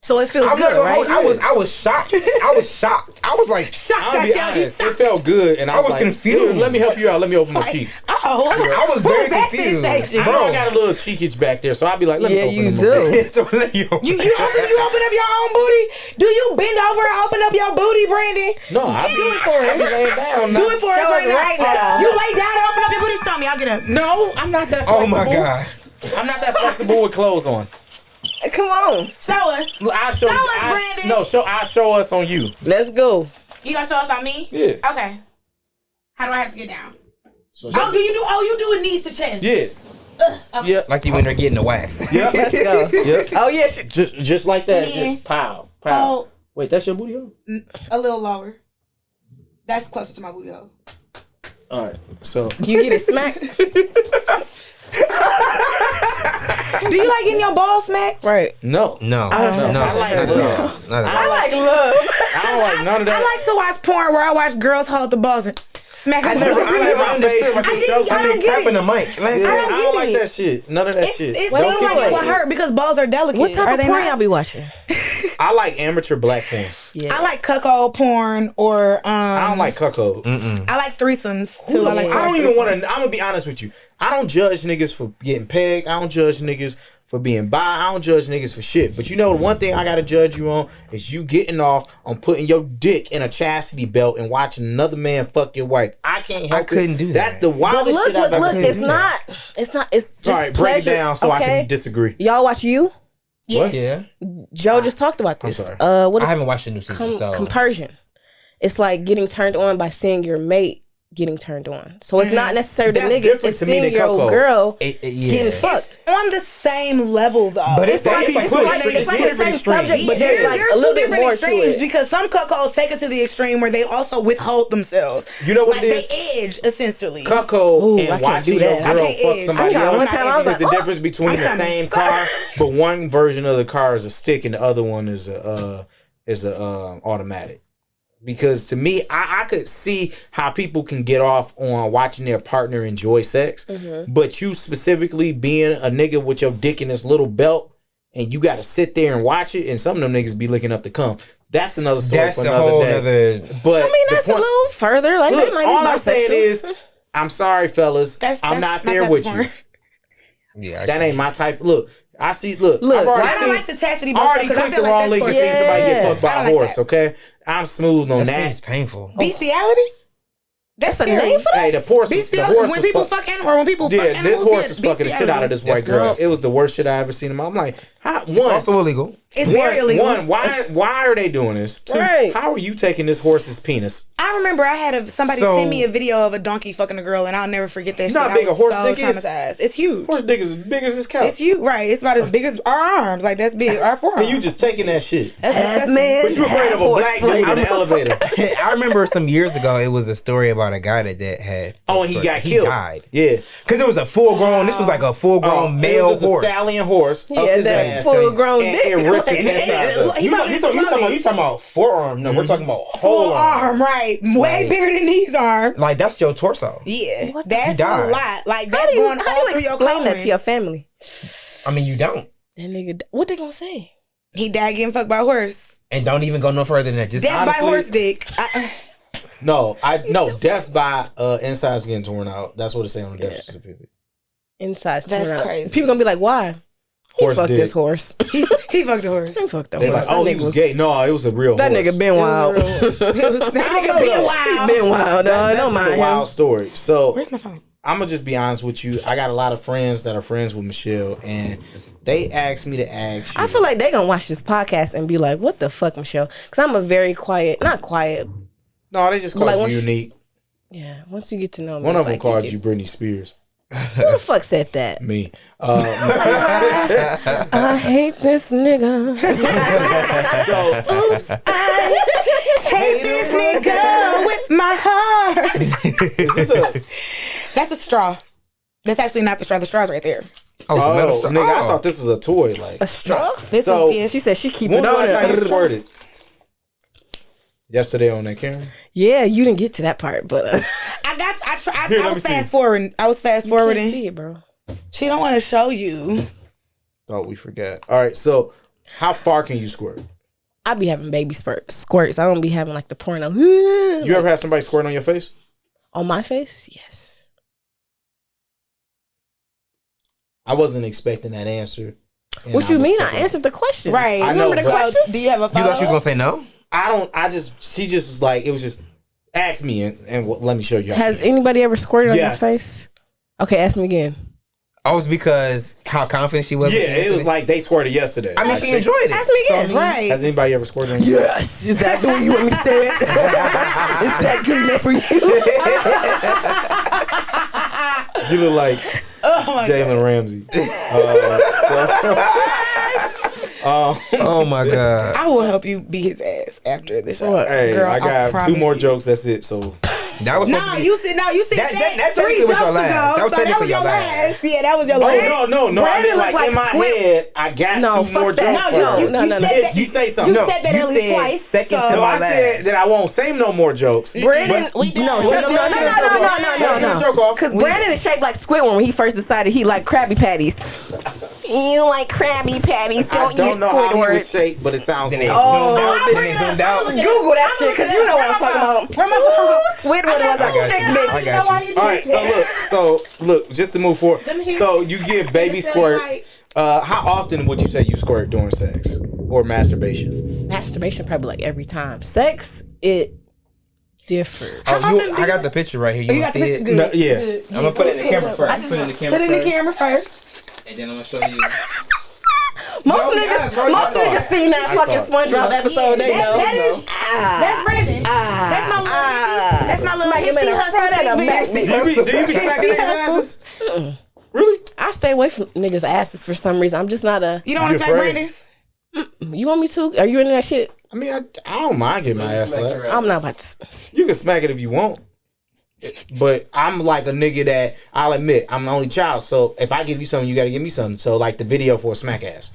So it feels I'm good, not gonna right? hold, I was shocked. I was shocked. I was like, I'll be honest, it felt good, and I was like, confused. Let me help you out. Let me open my cheeks. I was very confused. I know I got a little cheekage back there, so I'll be like, let me open you them do. a bit. So let you You open up your own booty? Do you bend over and open up your booty, Brandon? No, I do it for it. Laying down. Do it for us right now. now. You lay down and open up your booty. Show me. I'll get up. No, I'm not that Oh flexible. my god. I'm not that flexible with clothes on. Come on. Show us. I'll show Show you. us, Brandon. I'll show us on you. Let's go. You gonna show us on me? Yeah. Okay. How do I have to get down? So You do it knees to chest. Yeah. Yeah. Like you when they're getting the wax. Yeah. Let's go. Yeah. Oh, yes. Just like that. Yeah. Just pow. Oh, Wait, that's your booty hole? a little lower. That's closer to my booty hole. All right. So. You get it smacked? Do you like getting your balls smacked? Right. No. No. Oh, no. I like not at love. all. Not at all. I like love. I don't like none of that. I like to watch porn where I watch girls hold the balls and smack I them. never I understood. Like, I don't get tapping it. the mic. Like, Yeah, I I don't don't get like it. that shit. None of that shit. It Don't feels get like it me would wrong. hurt because balls are delicate. What type Are of they porn not? y'all be watching? I like amateur black porn. Yeah. I like cuckold porn or I don't like cuckold. I like threesomes too. I like. I don't even want to. I'm gonna be honest with you. I don't judge niggas for getting pegged. I don't judge niggas for being bi. I don't judge niggas for shit. But you know the one thing I gotta judge you on is you getting off on putting your dick in a chastity belt and watching another man fuck your wife. I can't help it. I couldn't do that. That's the But wildest look, shit I've ever seen. it's not. It's just All right, pleasure. break it down so I okay? can disagree. Y'all watch You? What? Yeah. Joe just talked about this. sorry. What I haven't watched the new season, so compersion. It's like getting turned on by seeing your mate getting turned on. So it's not necessarily the That's nigga. different It's to me seeing than your cuckold. girl yeah. getting fucked. On the same level though. But it's like It's like the same subject, but there's like There a are little two bit different more to extremes it. because some cuckolds take it to the extreme where they also withhold themselves. You know what like it is? they edge essentially. Cuckold Ooh, I and can't watching do your that. I girl can't fuck edge. somebody I tried else one time, I was is the like, oh, difference between I'm the coming. same Sorry. car, but one version of the car is a stick and the other one is a automatic. Because to me, I could see how people can get off on watching their partner enjoy sex, but you specifically being a nigga with your dick in this little belt and you got to sit there and watch it, and some of them niggas be licking up the cum. That's another story That's for a another whole day. other. But I mean, the that's point- a little further. Like Look, that might be all I'm saying bisexual. is, I'm sorry, fellas. I'm not my there type with of you. porn. Yeah, That ain't my type. Look, I see. Look, Look, I've already I don't seen. like the chastity I belt already because I clicked feel the like wrong that's link for and seen somebody get Yeah. fucked by I a don't like horse. that. Okay, I'm smooth on that that. seems painful. Bestiality? That's a scary. name for Hey, the horse. The Bestiality horse when was people fuck- fuck animals or when people fuck Yeah, animals. this horse was fucking the shit out of this white That's girl. gross. It was the worst shit I ever seen in my. I'm like, how, It's one, also illegal. It's very illegal. why are they doing this? Two, Right. how are you taking this horse's penis? I remember I had somebody So- send me a video of a donkey fucking a girl, and I'll never forget that You shit. know how I big was a horse so dick is? traumatized. It's huge. Horse dick is as big as his couch. It's huge, right? It's about as big as our arms. Like that's big. Our forearms. And you just taking that shit. Ass man. But you afraid of a black dude in the elevator. I remember some years ago, it was a story about a guy that had. Oh, and he got killed. Died. Yeah. Because it was a full grown, this was like a full grown male it was horse. a stallion horse. Yeah, up his that ass. full-grown and, dick. and it ripped his Like, inside up. he You probably talking about forearm. No, we're talking about whole full arm. arm, right? Way Right. bigger than these arms. Like, that's your torso. Yeah, What the- that's He a died. lot. Like How that's do you, going how all do through you your explain that coloring. to your family? I mean, you don't. That nigga, what they gonna say? He died getting fucked by a horse. And don't even go no further than that. Just Death by honestly- horse dick. No, death by insides getting torn out. That's what it say on the death certificate. Inside. That's torn out. crazy. People gonna be like, why? Horse he fucked dick. this horse. he fucked a horse. He fucked the They horse. like, oh, that he nigga was gay. No, it was a real That horse. nigga been wild. That nigga been wild. Been wild, dog. That's Don't just mind a him. wild story. So Where's my phone? I'm gonna just be honest with you. I got a lot of friends that are friends with Michelle, and they asked me to ask you. I feel like they gonna watch this podcast and be like, "What the fuck, Michelle?" Because I'm a very quiet, not quiet. no, they just called Like, you once you- unique. Yeah, once you get to know me, One it's of them like called get- you Britney Spears. Who the fuck said that? Me. I hate this nigga. So, Oops, I hate this nigga with my heart. is this a, That's a straw. That's actually not the straw. The straw's right there. oh, nigga, I thought this was a toy. Like, A straw? This So- is She said she keep when it was the on last time you there. squirted? Yesterday on that camera. Yeah, you didn't get to that part, but Here, I let was me fast see. forwarding. I was fast can't forwarding. see it, bro. She don't want to show you. Thought we forgot. All right, so how far can you squirt? I be having baby squirts. I don't be having like the porno. You ever had somebody squirt on your face? On my face? Yes. I wasn't expecting that answer. and What you was mean? taking- I answered the question. Right. I know, Remember the but- question? Do you have a You follow? thought she was gonna say no? She just was like, it was just, ask me and let me show you. how Has she answered. anybody ever squirted on your Yes. face? Okay, ask me again. Oh, it's because how confident she was. Yeah, with the it was answer? like they squirted yesterday. I mean, Like, she they- enjoyed it. Ask me again. Right. Has anybody ever squirted on you? Yes. Is that the way you want me to say it? Is that good enough for you? You look like Oh my God. Jalen Ramsey. Oh my god. I will help you beat his ass after the show. Hey, Girl, I got two promise more you. jokes. That's it. So That was supposed No, to be- you said That- that 3 technically was jokes your last. ago. That was so that technically was your your last. last. Yeah, that was your Oh last. no! I mean, Brandon like looked in like my Squid. head, I got No, two more fuck that. jokes. No, for her. no, you no. said that. You say something. You No, said that you at least said twice. second so- to No, my I said last. that I won't say no more jokes. Brandon, We no, done. no. Because Brandon is shaped like Squidward when he first decided he liked Krabby Patties. You like Krabby Patties, I don't you, don't know how he was Squidward? shaped, but it sounds Then they like zoomed out. I Then they zoomed out. Google that shit because you know what I'm talking about. Where my phone? Squidward was a I got thick you. bitch. I got you. All right, so look, just to move forward. So you get baby squirts. How often would you say you squirt during sex or masturbation? Masturbation probably like every time. Sex, it differs. Oh, I got the picture right here. You You want got to the see picture? it? Good. No, yeah. Good. I'm gonna put it in the camera first. I just Put it in the camera put it in the first. camera first. And then I'm gonna show you. Most No, niggas, bro, most saw it. niggas seen that I fucking saw it. SpongeBob episode. They know. That is. That's Brandon. That's my little. That's my little. Smack him in See the her front so and the big back. bitch. Do you be smacking niggas' asses? Really? I stay away from niggas' asses for some reason. I'm just not a. You don't want You to smack afraid? Brandon's? You want me to? Are you into that shit? I mean, I don't mind getting my ass slapped. I'm not about to. You can smack it if you want. But I'm like a nigga that I'll admit I'm the only child. So if I give you something, you gotta give me something. So like the video for a smack ass.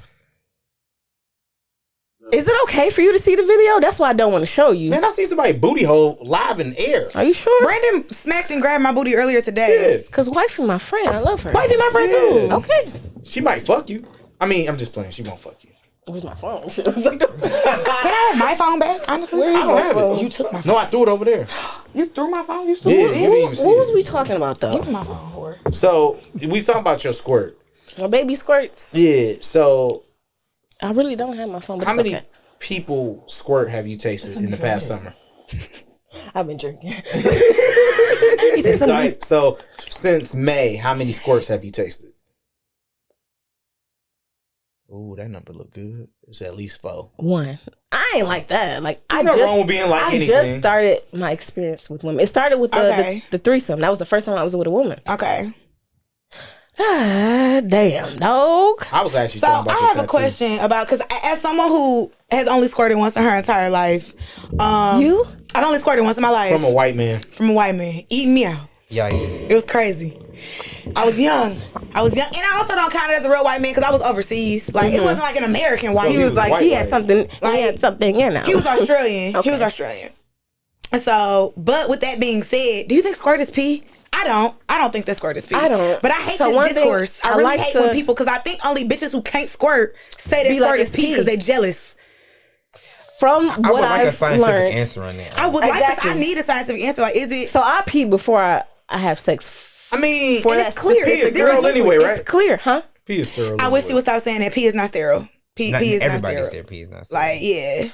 Is it okay for you to see the video? That's why I don't want to show you. Man, I see somebody booty hole live in air. Are you sure? Brandon smacked and grabbed my booty earlier today. Yeah. Because wifey my friend. I love her. Wifey, my friend too. Yeah. Okay. She might fuck you. I mean, I'm just playing. She won't fuck you. Where's my phone? Can I have my phone back? Honestly, I don't have it. You took my phone. No, I threw it over there. You threw my phone. You stole Yeah, it. you didn't even see What was it. we talking about though? Give me my phone, whore. So we talking about your squirt. My baby squirts. Yeah. So I really don't have my phone, but how it's many okay. people squirt have you tasted in the past summer? I've been drinking. He said something. So since May, how many squirts have you tasted? Ooh, that number look good. It's at least 4. One. I ain't like that. Like There's nothing wrong with being like I anything. just started my experience with women. It started with the threesome. That was the first time I was with a woman. Okay. God damn, dog. I was actually So talking about I your have a tattoo. question about because as someone who has only squirted once in her entire life, You? I've only squirted once in my life From a white man. from a white man eating me out. Yikes. It was crazy. I was young, and I also don't count it as a real white man because I was overseas. Like it wasn't like an American white. So He he was was like, white, he had white. something. Like, he had something in now. He was Australian. Okay. He was Australian. And so, but with that being said, do you think squirt is pee? I don't think that squirt is pee. I don't. But I hate So this one thing discourse. I I really like hate to- when people, because I think only bitches who can't squirt say that Be squirt like is it's pee pee. because they jealous. From I would what like a I've scientific learned. answer on that. I would like Exactly. this. I need a scientific answer. Like, is it? So I pee before I have sex. I mean, For it's that clear. specific It's sterile reason. anyway, right? It's clear, huh? Pee is sterile. I wish anyway. you would stop saying that pee is not sterile. Pee is not Everybody sterile. gets their peas not sterile. Like, yeah.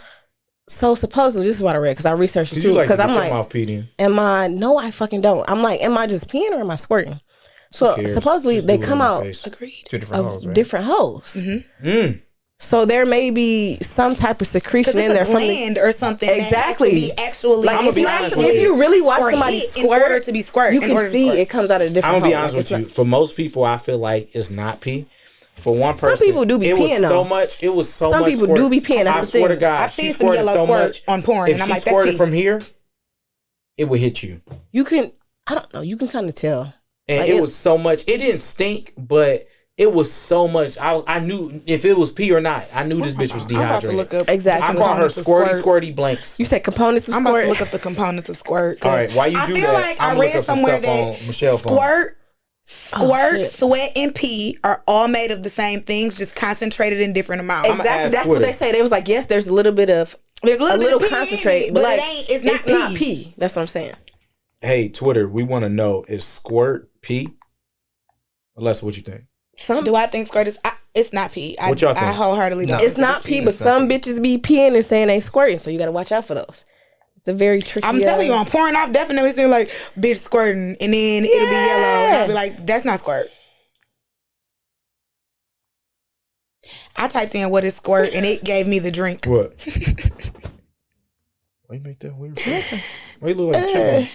So supposedly, this is what I read because I researched it Did you too. like Because to I'm get your like, mouth peed in? am I? No, I fucking don't. I'm like, am I just peeing or am I squirting? So cares? supposedly Just they do it come in the out face. Agreed. 2 different of holes, right? different holes. Mm. So there may be some type of secretion in there from gland or something. Exactly. Actually, I'm gonna be honest with if you. you really watch Or somebody hit in squirt, order to be squirt, you in can order to see squirt. it comes out of a different. I'm gonna be hole. honest Like, with you. For most people, I feel like it's not pee. For one person, Some people do be it peeing, was so though. much. It was so Some much. people squirt. do be peeing. That's I the swear to thing. God, I've she seen some squirted yellow so squirt much on porn, If and I'm she like, that's squirted pee. from here, it would hit you. You can. I don't know. You can kind of tell. And Like, it was so much. It didn't stink, but it was so much. I knew if it was pee or not. I knew this bitch was I'm about to dehydrated. look up Exactly. I call her components of squirty blanks. You said components of I'm about squirt. to look up the components of squirt. 'Cause All right, while you I do feel that, like I'm I gonna look read up some somewhere stuff on that Michelle's phone. squirt, shit. sweat, and pee are all made of the same things, just concentrated in different amounts. I'ma Exactly. ask That's Twitter. what they say. They was like, yes, there's a little bit of There's a little bit of pee concentrate, in it, but but like it ain't. It's not pee. pee. That's what I'm saying. Hey, Twitter, we want to know, is squirt pee? Alexa, what you think? Do I think squirt is? It's not pee. What y'all think? I wholeheartedly don't. It's think not pee, pee. but some bitches be peeing and saying they squirting, so you got to watch out for those. It's a very tricky. I'm telling you, on porn, I've definitely seen like bitch squirting, and then it'll be yellow, and I'll be like, that's not squirt. I typed in what is squirt, and it gave me the drink. What? Why you make that weird face? Why you look like a chipmunk?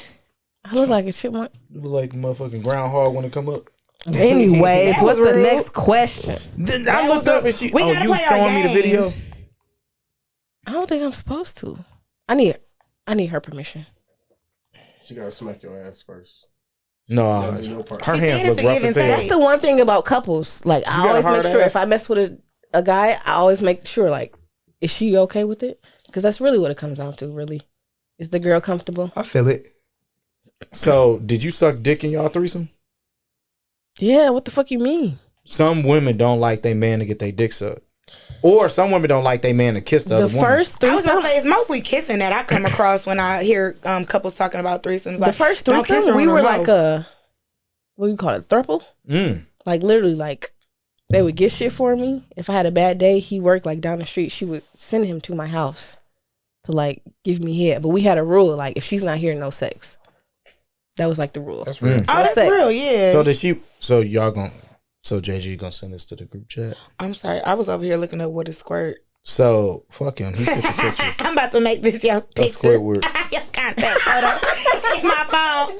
I look like a chipmunk. You look like a motherfucking groundhog when it come up. Anyways, That what's was the rude. next question? I looked up and she. We Oh, gotta you play our showing me the game. video? I don't think I'm supposed to. I need her permission. She gotta smack your ass first. No, Gotta do no part. her She hands said look it's a rough give as and hell. That's the one thing about couples. Like, I got a always make hard sure ass? if I mess with a guy, I always make sure, like, is she okay with it? Because that's really what it comes down to, really. Is the girl comfortable? I feel it. So, did you suck dick in y'all threesome? Yeah, what the fuck you mean? Some women don't like their man to get their dick sucked. Or some women don't like their man to kiss the The other woman. first I was gonna threesome, say it's mostly kissing that I come across when I hear couples talking about threesomes. Like, the first don't kiss her threesome, we on her were mouth. like a, what do you call it, throuple? Like, literally, like, they would get shit for me. If I had a bad day, he worked, like, down the street. She would send him to my house to, like, give me head. But we had a rule, like, if she's not here, no sex. That was, like, the rule. That's real. Oh, that's sex. real, yeah. So y'all gonna, so JG gonna send this to the group chat? I'm sorry, I was over here looking up what is squirt. So, fuck him. He took the picture. I'm about to make this your That's picture. Squidward. Your contact photo. In my phone.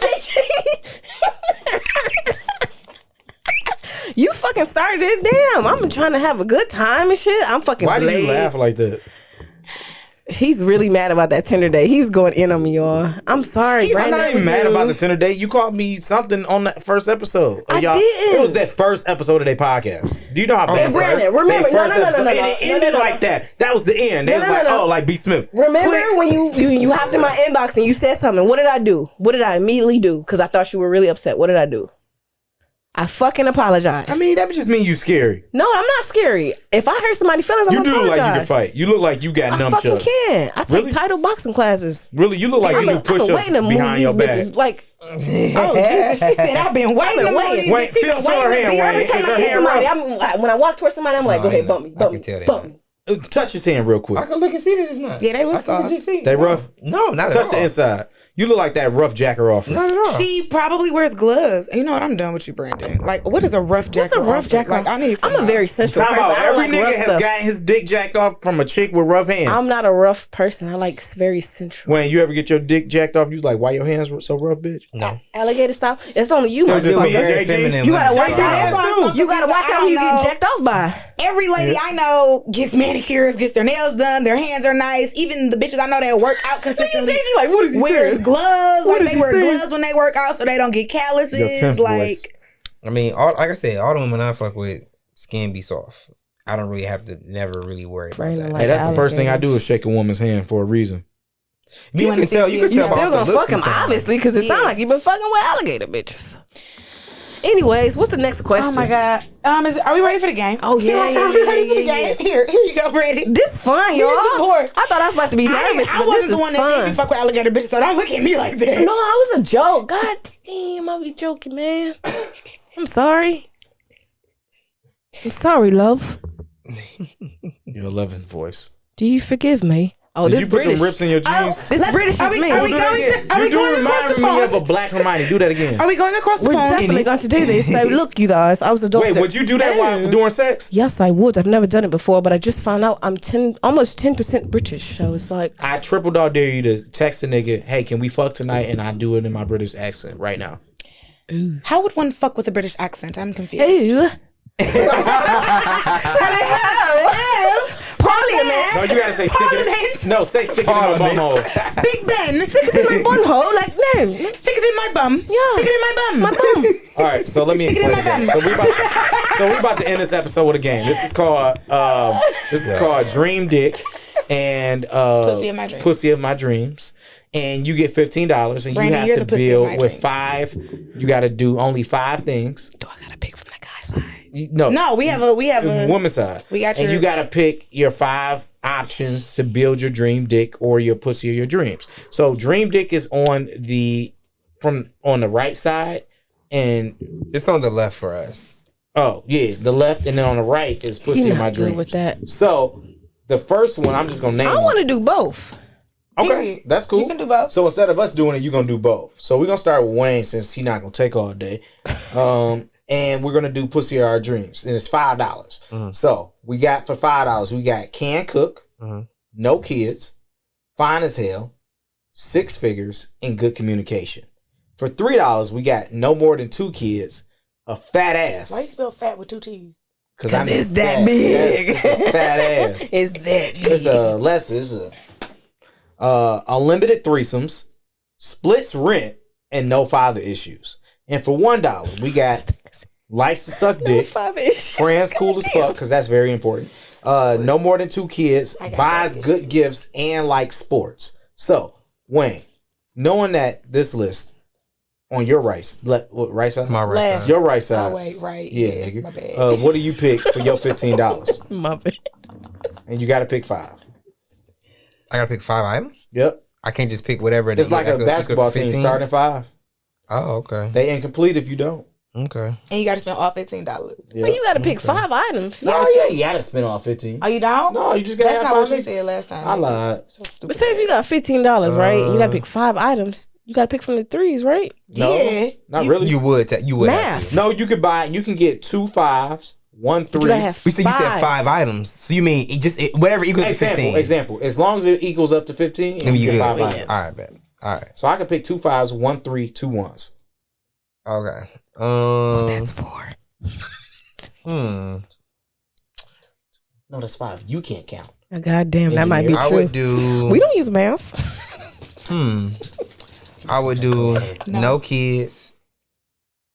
You fucking started it. Damn, I'm trying to have a good time and shit. I'm fucking Why do you blade. laugh like that? He's really mad about that Tinder date. He's going in on me, y'all. I'm sorry, I'm Brandon. not even mad about the Tinder date. You called me something on that first episode. I y'all. didn't. It was that first episode of their podcast. Do you know how bad Brandon, first? remember- Their first no, episode, no, and no, it ended no. like that. That was the end. They was like, no. oh, like B. Smith. Remember Click. when you hopped in my inbox and you said something? What did I do? What did I immediately do? Because I thought you were really upset. What did I do? I fucking apologize. I mean, that just mean you scary. No, I'm not scary. If I hurt somebody's feelings, I'm You gonna do look apologize. like you can fight. You look like you got I fucking nunchucks. can. I take Really? title boxing classes. Really, you look like you do push-ups waiting to move behind your these back. bitches. Like, Oh, Jesus. She said, I've been waiting. Wait, feel her hand, Wayne. Is her hand rough? when I walk towards somebody, I'm like, go ahead, bump me, I bump can me, tell that. bump me. Touch his hand real I quick. can look and see that it's not. Yeah, they look I can soft. legit see. They rough? No, not at Touch all. the inside. You look like that rough jacker offer. Not at all. She probably wears gloves. You know what? I'm done with you, Brandon. Like, what is a rough jacket? What's a rough jacket? Like, I need to I'm a know. very sensual Time person. out. I don't Every like rough nigga has stuff. gotten his dick jacked off from a chick with rough hands. I'm not a rough person. I like very sensual. When you ever get your dick jacked off, you like, why your hands so rough, bitch? No. Alligator style. It's only you, Those just motherfucker. very feminine You gotta women. watch out. You gotta watch out who you get know. jacked off by. Every lady I know gets manicures, gets their nails done, their hands are nice. Even the bitches I know that work out consistently Like, what is he wears saying? gloves. What Like, is they he wear saying? gloves when they work out so they don't get calluses. Your tenth voice. Like, I mean, like I said, all the women I fuck with, skin be soft. I don't really have to never really worry about Brandon, that. like- Hey, that's the first thing I alligator. do is shake a woman's hand for a reason. You wanna can tell. see You can you tell. Still off the gonna look fuck him, sometimes. obviously, because it sounds like you've been fucking with alligator bitches. Anyways, what's the next question? oh my God. Are we ready for the game? Oh, yeah, Are we ready for the yeah. game? Here you go, Brandon. This fun, y'all. Here's the board. I thought I was about to be nervous, I but wasn't this the is one that said you fun. fuck with alligator bitches, so don't look at me like that. No, I was a joke. God damn, I be joking, man. I'm sorry. I'm sorry, love. Your 11th voice. Do you forgive me? Oh, Did this you put British. them rips in your jeans? This British is me. Are we Do that going again. to? Are we You do going across the remind me of pond? a Black Hermione. Do that again. Are we going across the We're pond? definitely going to do this. So look, you guys, I was adopted. Wait, would you do that while during sex? Yes, I would. I've never done it before, but I just found out I'm almost 10% British. So it's like I triple dog dare you to text a nigga, hey, can we fuck tonight? And I do it in my British accent right now. How would one fuck with a British accent? I'm confused. ooh. Parliament. No, you gotta say stick it. No, say stick it in my bumhole. Big Ben. Stick it in my bunhole, like no. Stick it in my bum. Yeah. Stick it in my bum. My bum. All right, so let me Stick it in explain my the game. So we about to end this episode with a game. This is called Dream Dick and Pussy of My Dreams. And you get $15, and Brandon, you you're have the to pussy of build my with dreams. 5. You got to do only 5 things. Do I gotta pick from the guy's side? No, we have a woman's side. We got and your- you got to pick your 5 options to build your dream dick or your pussy of your dreams. So dream dick is on the right side, and It's on the left for us. the left, and then on the right is pussy You're of my not good dreams. with that. So the first one, I'm just gonna name. I want to do both. Okay, Period. that's cool. You can do both. So instead of us doing it, you're gonna do both. So we're gonna start with Weighn since he's not gonna take all day. And we're gonna do pussy of our dreams, and it's $5. So we got for $5, we got can cook, no kids, fine as hell, 6 figures, and good communication. For $3, we got no more than 2 kids, a fat ass. Why you spell fat with 2 T's? Because it's that big. It's a fat ass. It's that big. It's unlimited threesomes, splits rent, and no father issues. And for $1, we got likes to suck dick, friends cool as fuck, because that's very important. No more than 2 kids, buys good gifts, and likes sports. So, Weighn, knowing that this list on your right side? My right Left. side. Your right side. Oh, wait, right. Yeah, Yeah, nigga. my bad. What do you pick for your $15? My bad. And you got to pick 5. I gotta pick 5 items. Yep. I can't just pick whatever. It's like a basketball team starting 5. Oh, okay. They incomplete if you don't. Okay. And you got to spend all $15. Yeah. Well, you got to pick 5 items. No, you gotta spend all 15. Oh, you don't? No, you just gotta That's have not what 5. you said last time. I lied. So stupid. But say if you got $15, right? You got to pick 5 items. You got to pick from the 3s, right? No, Yeah. not really. You would. You would. Math. Have to. No, you can get 2 5s, 1 3. You got to have We said you said 5. 5 items. So you mean whatever equals to 15? Example. As long as it equals up to 15, Then you get good. 5 All items. right, bet. All right. So I can pick 2 5s, 1 3, 2 1s. Okay. That's 4. No, that's 5. You can't count. God damn, that might be I true. would do. We don't use math. I would do no kids.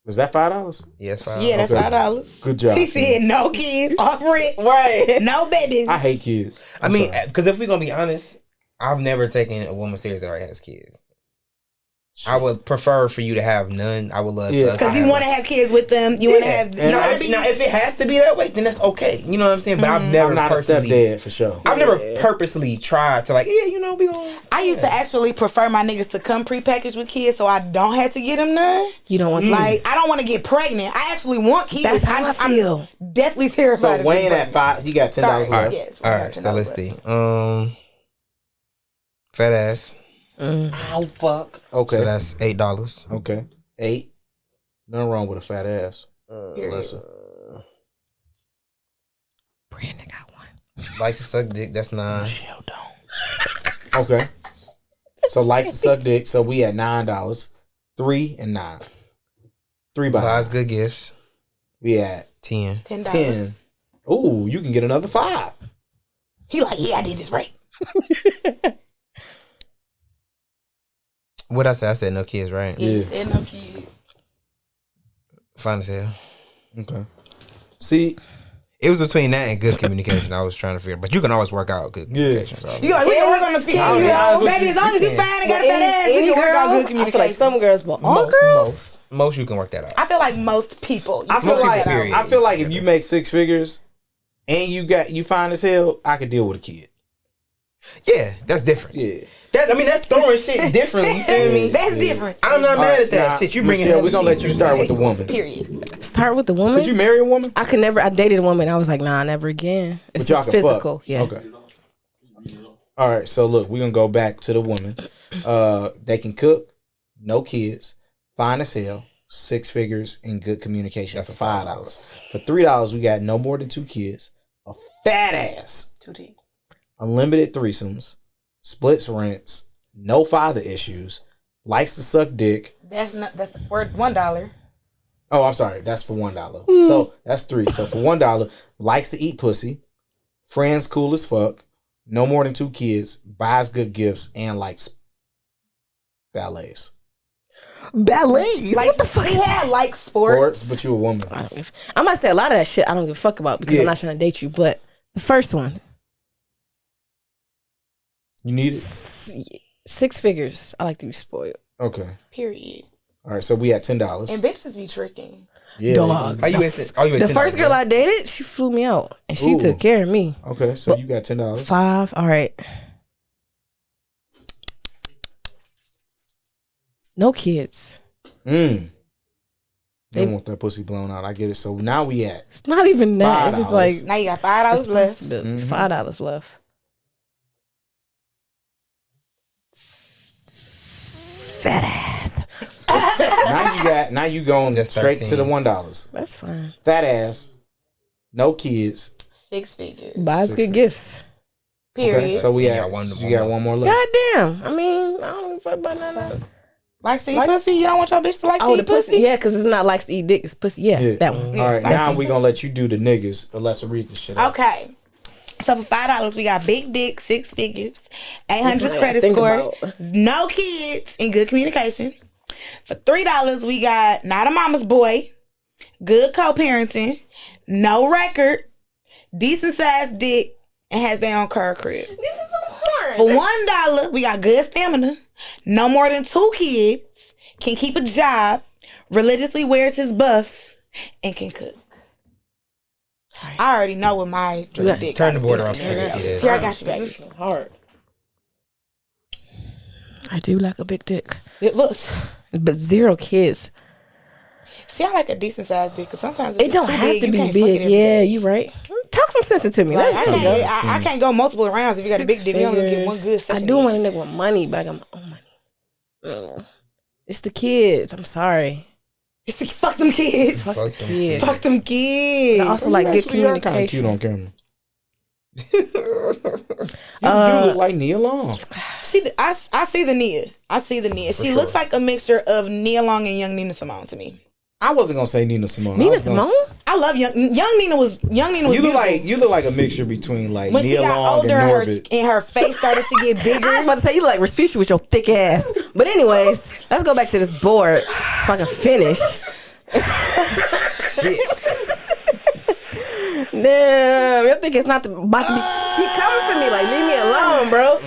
Was that $5? Yes, 5. Yeah, that's Okay. $5. Good job. He said no kids, off rent, Right. no babies. I hate kids. I mean, because if we're gonna be honest, I've never taken a woman serious that already has kids. I would prefer for you to have none. I would love Yeah. Because you want to have kids with them. You want to have. And Now, I- if it has to be that way, then that's okay. You know what I'm saying? But I've never I'm not a personally, stepdad for sure. I've never purposely tried to we gonna. I used to actually prefer my niggas to come prepackaged with kids so I don't have to get them none. You don't want to Like, I don't want to get pregnant. I actually want kids. That's how I feel. I'm definitely So terrified of Weighn being at 5, he got $10 Sorry. left. Yes, All we right, got so $10 let's left. see. Fat ass. Oh fuck. Okay. So that's $8. Okay. 8. Nothing wrong with a fat ass. Period. Listen. Brandon got one. Likes to suck dick. That's 9. Okay. So likes to suck dick. So we at $9. 3 and 9. 3 Buys behind. good gifts. We at 10. $10. 10. Ooh, you can get another 5. He like, yeah, I did this right. What I said? I said no kids, right? Yeah, Yeah. he said no kids. Fine as hell. Okay. See, It was between that and good communication. I was trying to figure, but you can always work out good communication. So. You like, we can work on the feet. I'll be honest with Baby, you, as long as you you fine and got a fat ass, we can work out good I communication. feel like some girls, but all Most- girls. Most you can work that out. I feel like most people. I feel Most like people, period. I feel like if you make 6 figures and you fine as hell, I could deal with a kid. Yeah, that's different. Yeah. That's throwing shit differently. You feel me? That's different. I'm not mad at that Nah, shit. You bringing Michelle, hella we're gonna let kids. you start with the woman. Period. Start with the woman. Could you marry a woman? I could never. I dated a woman. I was like, nah, never again. It's But y'all just can physical. fuck. Yeah. Okay. All right, so look, we're gonna go back to the woman. They can cook, no kids, fine as hell, 6 figures, and good communication. That's for $5. For $3, we got no more than 2 kids, a fat ass, 2T. unlimited threesomes, splits rents, no father issues, likes to suck dick. That's for $1. Oh, I'm sorry, that's for $1. So that's 3. So for $1, likes to eat pussy, friends cool as fuck, no more than 2 kids, buys good gifts, and likes ballets. Ballets. Like, What the fuck? He had like sports. But you a woman. I might say a lot of that shit I don't give a fuck about because Yeah. I'm not trying to date you. But the first one, You need it? 6 figures. I like to be spoiled. Okay. Period. All right, so we at $10. And bitches be tricking. Yeah. Dog. Are you in The first girl I dated, she flew me out and she Ooh. took care of me. Okay, so you got $10. 5. All right. No kids. They want that pussy blown out. I get it. So now we at It's not even that. It's just $5. like Now you got $5 left. responsibilities. $5 left. Fat ass. now you going That's straight 13. to the $1. That's fine. Fat ass, no kids. 6 figures. Buys 6 good figures. gifts. Period. Okay, so we You got got one you got more. one more left. God damn. I mean, I don't give a fuck about none. Like to eat pussy? You don't want your bitch to like to Oh, the eat pussy? pussy. Yeah, because it's not likes to eat dick. It's pussy. Yeah, Yeah. that one. All right, Yeah. now we gonna let you do the niggas. Unless I read this shit. Out. Okay. So for $5, we got big dick, 6 figures, 800 That's what I credit think score, about. no kids, and good communication. For $3, we got not a mama's boy, good co-parenting, no record, decent sized dick, and has their own car crib. This is important. For $1, we got good stamina, no more than 2 kids, can keep a job, religiously wears his buffs, and can cook. I already know what my dream dick. Turn the board is. around. Yeah. Here, I got you, baby. Hard. I do like a big dick, It looks. but 0 kids. See, I like a decent sized dick because sometimes It don't have to be big. Yeah, you right. Talk some sense into me. Like, Let's I, go. can't, I can't go multiple rounds if you got a big dick. You only get one good I session. do want a nigga with money, but I got my own money. It's the kids. I'm sorry. Fuck them kids. Fuck Fuck the them kids. Fuck them kids. I also like good Actually, you're kinda cute communication. on camera. You do look like Nia Long. I see the Nia. I see the Nia. She looks like a mixture of Nia Long and young Nina Simone to me. I wasn't gonna say Nina Simone. Nina Simone? I love young Nina was You look beautiful. like a mixture between like when she Nia got Long older and and Norbit. her face started to get I was bigger. about to say you look like Rasputia with your thick ass. But anyways, let's go back to this board so I can finish. Damn, you think it's not about to be keep coming for me? Like, leave me alone, bro.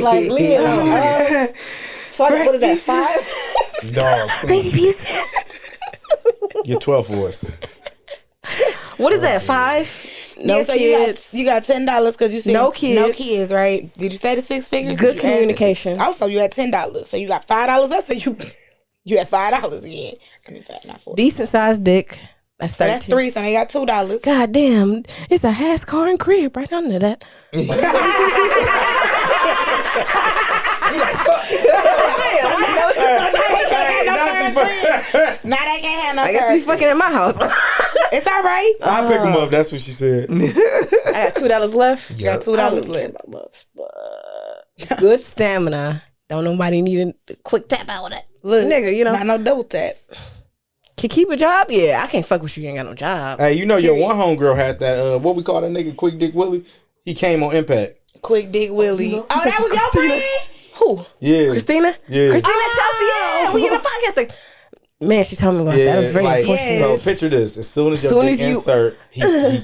Like, leave me alone. So what is that, 5? Dog. Babies. Your 12 voice. What is that, 5? No Yeah, so kids. you got $10 because you said No no kids. kids, right? Did you say the 6 figures? Good Did you add communication. this? Also, you had $10, so you got $5 up. So you had $5 again. I mean, 5, not 4. Decent sized dick. That's So that's 13. 3. So they got $2. God damn, it's a house, car, and crib right under that. Now they can't have no I guess he's car. fucking in my house. It's all right. I'll pick him up. That's what she said. I got $2 left. You got $2 I don't care left. about love, but good stamina. Don't nobody need a quick tap out of that. Look, Nigga, you know. not no double tap. Can keep a job? Yeah, I can't fuck with you. You ain't got no job. Hey, you know your one homegirl had that. What we call that nigga, Quick Dick Willie. He came on Impact. Quick Dick Willie. Oh, that was your friend? Who? Yeah. Christina? Yeah. Christina Chelsea, yeah. We in a podcast. Like, man, she told me about that. It was very like, unfortunate. So picture this: as soon as your Soon dick as you- insert, he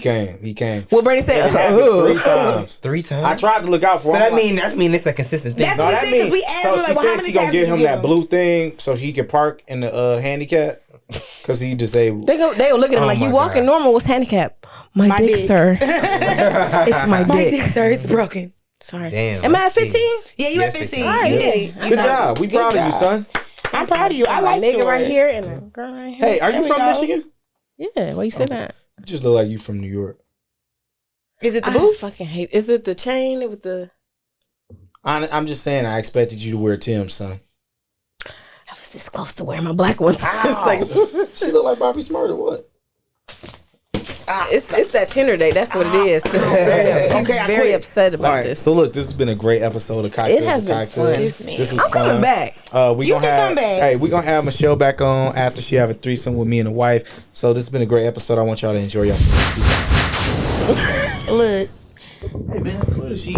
came. What Bernie said? It happened 3 times. 3 times. I tried to look out for So him. that mean it's a consistent thing. That's No, what that we said, 'cause mean we asked so her, she like, well, how said many she gonna times get did him you that give him? blue thing so he can park in the handicap because he disabled. They go look at him Oh like, my you walking God. normal, what's handicap? My dick, dick. sir. It's my My dick. dick, sir, it's broken. Sorry. Damn, Am I at let's see. 15? Yeah, you Yes, at 15. 15. All right, You yeah. did. Good job. We proud of you, son. I'm proud of you. I like nigga yours. right here and a girl right here. Hey, are you There we from go. Michigan? Yeah, why you say that? You just look like you from New York. Is it the I boots? fucking hate. Is it the chain with the? I'm just saying. I expected you to wear Tim's, son. I was this close to wearing my black ones. It's like She look like Bobby Smart or what? it's that Tinder date. That's what it is. He's very upset about All right. this. So look, this has been a great episode of Cocktails. It has been Cocktails. fun. This man. This was I'm coming back. We You gonna can have, come back. Hey, we gonna have Michelle back on after she have a threesome with me and the wife. So this has been a great episode. I want y'all to enjoy yourselves. Peace out. Look. Hey man, she